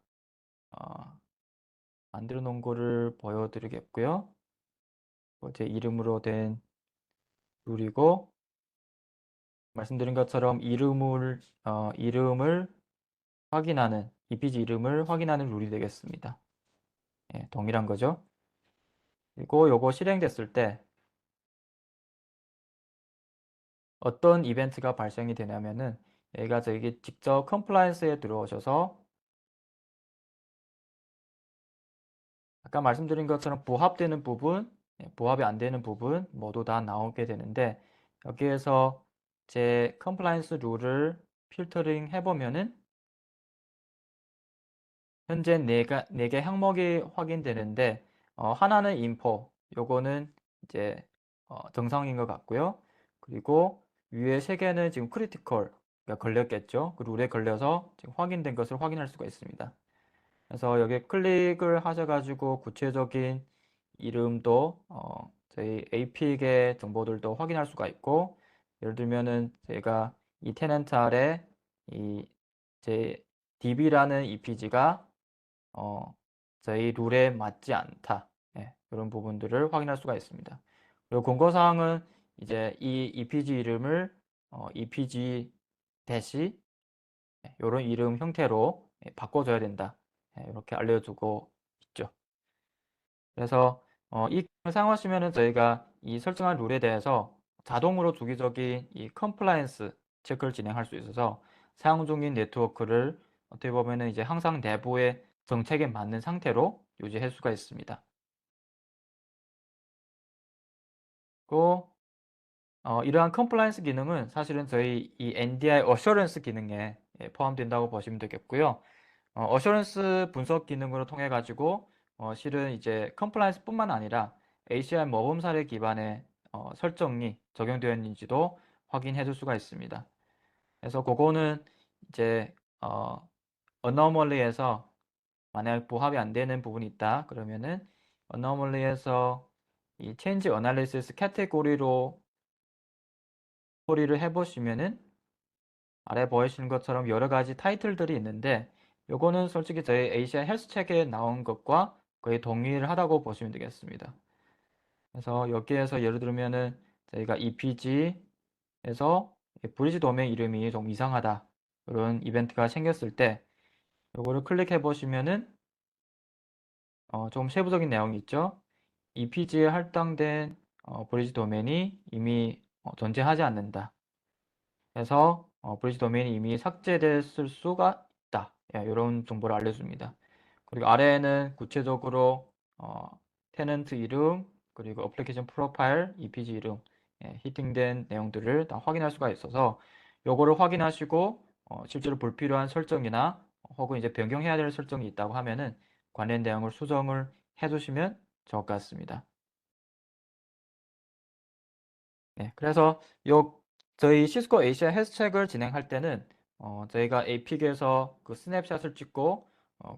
B: 만들어 놓은 거를 보여드리겠고요. 제 이름으로 된 룰이고 말씀드린 것처럼 이름을 확인하는 EPG 이름을 확인하는 룰이 되겠습니다. 예, 동일한 거죠. 그리고 요거 실행됐을 때 어떤 이벤트가 발생이 되냐면은 얘가 저기 직접 컴플라이언스에 들어오셔서 아까 말씀드린 것처럼 부합되는 부분, 부합이 안 되는 부분 모두 다 나오게 되는데 여기에서 제 컴플라이언스 룰을 필터링 해보면은 현재 4개 항목이 확인되는데 하나는 인포, 요거는 이제 정상인 것 같고요. 그리고 위에 3개는 지금 크리티컬가 걸렸겠죠. 그 룰에 걸려서 지금 확인된 것을 확인할 수가 있습니다. 그래서 여기에 클릭을 하셔가지고 구체적인 이름도 저희 AP의 정보들도 확인할 수가 있고 예를 들면은 제가 이 테넌트 아래 이 제 DB라는 EPG가 저희 룰에 맞지 않다. 예, 이런 부분들을 확인할 수가 있습니다. 그리고 권고사항은 이제 이 EPG 이름을 EPG 대시 이런 이름 형태로 바꿔줘야 된다. 이렇게 알려주고 있죠. 그래서 이 기능을 사용하시면은 저희가 이 설정한 룰에 대해서 자동으로 주기적인 이 컴플라이언스 체크를 진행할 수 있어서 사용 중인 네트워크를 어떻게 보면은 이제 항상 내부의 정책에 맞는 상태로 유지할 수가 있습니다. 또 이러한 컴플라이언스 기능은 사실은 저희 이 NDI 어셔런스 기능에 포함된다고 보시면 되겠고요. 어셔런스 분석 기능으로 통해 가지고 실은 이제 컴플라이언스뿐만 아니라 ACI 모범 사례 기반의 설정이 적용되었는지도 확인해 줄 수가 있습니다. 그래서 그거는 이제 어너멀리에서 만약 부합이 안 되는 부분이 있다 그러면은 어너멀리에서 이 체인지 어널리시스 카테고리로 처리를 해 보시면은 아래 보이시는 것처럼 여러 가지 타이틀들이 있는데 요거는 솔직히 저희 ACI 헬스 책에 나온 것과 거의 동일하다고 보시면 되겠습니다. 그래서 여기에서 예를 들면은 저희가 EPG에서 브리지 도메인 이름이 좀 이상하다 이런 이벤트가 생겼을 때 요거를 클릭해 보시면은 좀 세부적인 내용이 있죠. EPG에 할당된 브리지 도메인이 이미 존재하지 않는다. 해서 브리지 도메인이 이미 삭제됐을 수가 있다. 예, 이런 정보를 알려줍니다. 그리고 아래에는 구체적으로 테넌트 이름 그리고 어플리케이션 프로파일, EPG 이름 히팅된 내용들을 다 확인할 수가 있어서 요거를 확인하시고 실제로 불필요한 설정이나 혹은 이제 변경해야 될 설정이 있다고 하면은 관련 내용을 수정을 해주시면 좋을 것 같습니다. 네, 그래서 저희 시스코 ACI 헬스책을 진행할 때는 저희가 API에서 그 스냅샷을 찍고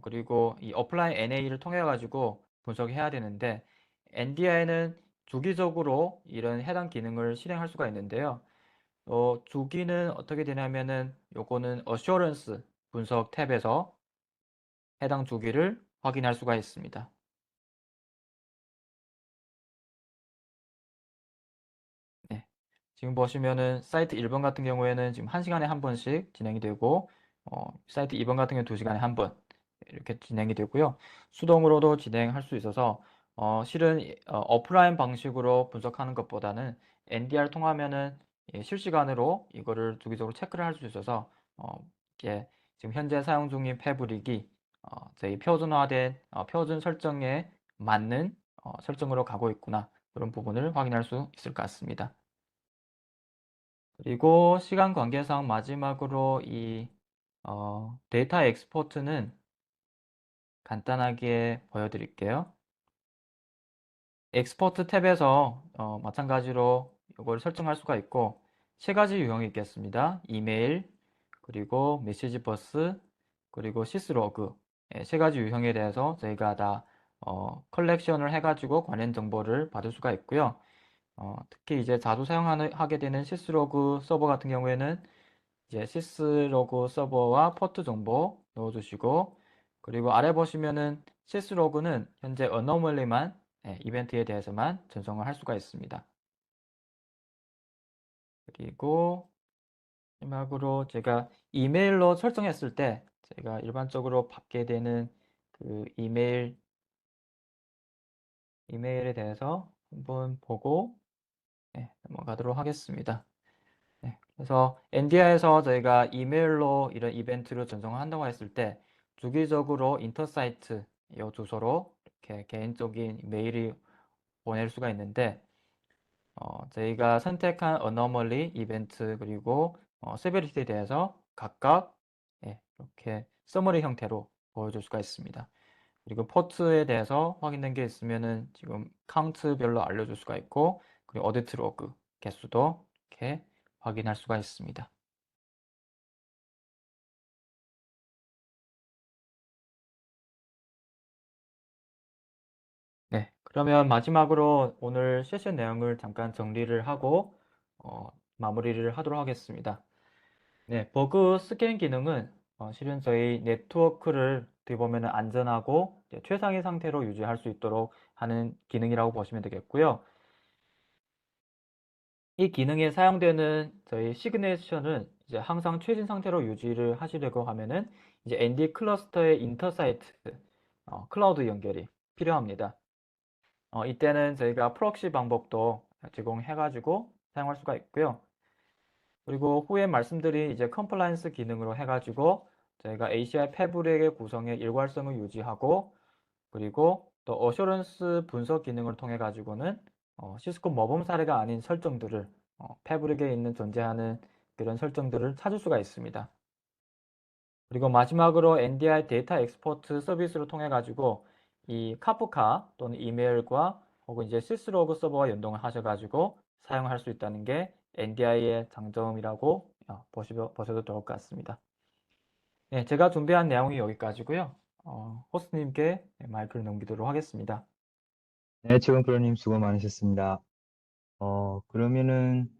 B: 그리고 이 어플라이 NA를 통해 가지고 분석해야 되는데 NDI는 주기적으로 이런 해당 기능을 실행할 수가 있는데요. 주기는 어떻게 되냐면은 요거는 어슈어런스 분석 탭에서 해당 주기를 확인할 수가 있습니다. 네. 지금 보시면은 사이트 1번 같은 경우에는 지금 1시간에 한 번씩 진행이 되고 사이트 2번 같은 경우는 2시간에 한 번 이렇게 진행이 되고요. 수동으로도 진행할 수 있어서 실은 오프라인 방식으로 분석하는 것보다는 NDR 통하면은 실시간으로 이거를 주기적으로 체크를 할 수 있어서 이게 지금 현재 사용 중인 패브릭이 저희 표준화된 표준 설정에 맞는 설정으로 가고 있구나 그런 부분을 확인할 수 있을 것 같습니다. 그리고 시간 관계상 마지막으로 이 데이터 엑스포트는 간단하게 보여드릴게요. 엑스포트 탭에서 마찬가지로 이걸 설정할 수가 있고 세 가지 유형이 있겠습니다. 이메일, 그리고 메시지 버스, 그리고 시스로그 세 가지 유형에 대해서 저희가 다 컬렉션을 해가지고 관련 정보를 받을 수가 있고요. 특히 이제 자주 사용하게 되는 시스로그 서버 같은 경우에는 이제 시스로그 서버와 포트 정보 넣어주시고, 그리고 아래 보시면은 시스로그는 현재 어노멀리만 이벤트에 대해서만 전송을 할 수가 있습니다. 그리고 마지막으로 제가 이메일로 설정했을 때 제가 일반적으로 받게 되는 그 이메일에 대해서 한번 보고 넘어가도록 하겠습니다. 그래서 엔디아에서 저희가 이메일로 이런 이벤트를 전송을 한다고 했을 때 주기적으로 인터사이트 이 주소로 이렇게 개인적인 메일이 보낼 수가 있는데 저희가 선택한 어너멀리 이벤트 그리고 세베리티에 대해서 각각 이렇게 서머리 형태로 보여줄 수가 있습니다. 그리고 포트에 대해서 확인된 게 있으면은 지금 카운트별로 알려줄 수가 있고, 그리고 어디트 로그 개수도 이렇게 확인할 수가 있습니다. 네, 그러면 마지막으로 오늘 세션 내용을 잠깐 정리를 하고 마무리를 하도록 하겠습니다. 네, 버그 스캔 기능은 실은 저희 네트워크를 어떻게 보면 안전하고 최상의 상태로 유지할 수 있도록 하는 기능이라고 보시면 되겠고요. 이 기능에 사용되는 저희 시그네처는 이제 항상 최신 상태로 유지를 하시려고 하면은 이제 ND 클러스터의 인터사이트 클라우드 연결이 필요합니다. 이때는 저희가 프록시 방법도 제공해가지고 사용할 수가 있고요. 그리고 후에 말씀드린 이제 컴플라이언스 기능으로 해가지고 저희가 ACI 패브릭의 구성의 일괄성을 유지하고, 그리고 또 어셔런스 분석 기능을 통해 가지고는 시스코 모범 사례가 아닌 설정들을 패브릭에 있는 존재하는 그런 설정들을 찾을 수가 있습니다. 그리고 마지막으로 NDI 데이터 엑스포트 서비스를 통해 가지고 이 카프카 또는 이메일과 혹은 이제 시스로그 서버와 연동을 하셔 가지고 사용할 수 있다는 게 NDI의 장점이라고 보셔도 좋을 것 같습니다. 네, 제가 준비한 내용이 여기까지고요. 호스트님께 마이크를 넘기도록 하겠습니다.
A: 네, 최근 프로님 수고 많으셨습니다. 그러면은,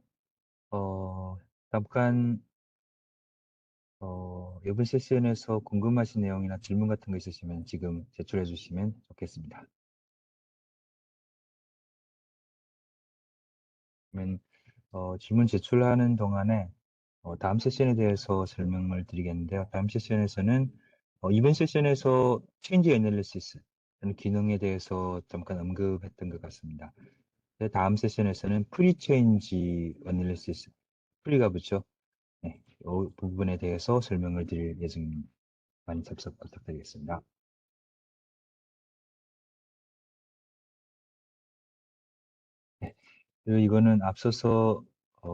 A: 잠깐, 이번 세션에서 궁금하신 내용이나 질문 같은 거 있으시면 지금 제출해 주시면 좋겠습니다. 그러면, 질문 제출하는 동안에 다음 세션에 대해서 설명을 드리겠는데요. 다음 세션에서는 이번 세션에서 체인지 애널리시스 라는 기능에 대해서 잠깐 언급했던 것 같습니다. 다음 세션에서는 프리 체인지 애널리시스, 프리가 붙죠? 네, 이 부분에 대해서 설명을 드릴 예정입니다. 많이 접속 부탁드리겠습니다. 네, 그리고 이거는 앞서서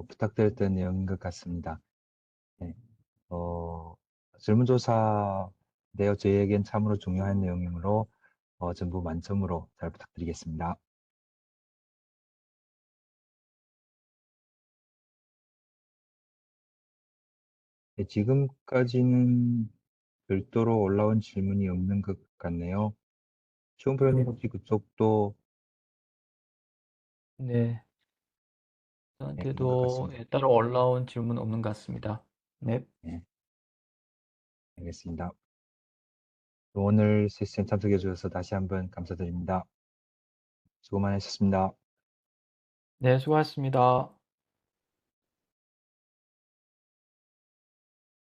A: 부탁드렸던 내용인 것 같습니다. 네, 설문조사인데요. 저희에겐 참으로 중요한 내용이므로 전부 만점으로 잘 부탁드리겠습니다. 네, 지금까지는 별도로 올라온 질문이 없는 것 같네요. 시원 프로님 혹시 그쪽도
B: 네,
A: 네, 없는 것
B: 저한테도
A: 같습니다.
B: 따로 올라온 질문 없는 것 같습니다. 네,
A: 네, 알겠습니다. 오늘 세션 참석해 주셔서 다시 한번 감사드립니다. 수고 많으셨습니다.
B: 네, 수고하셨습니다.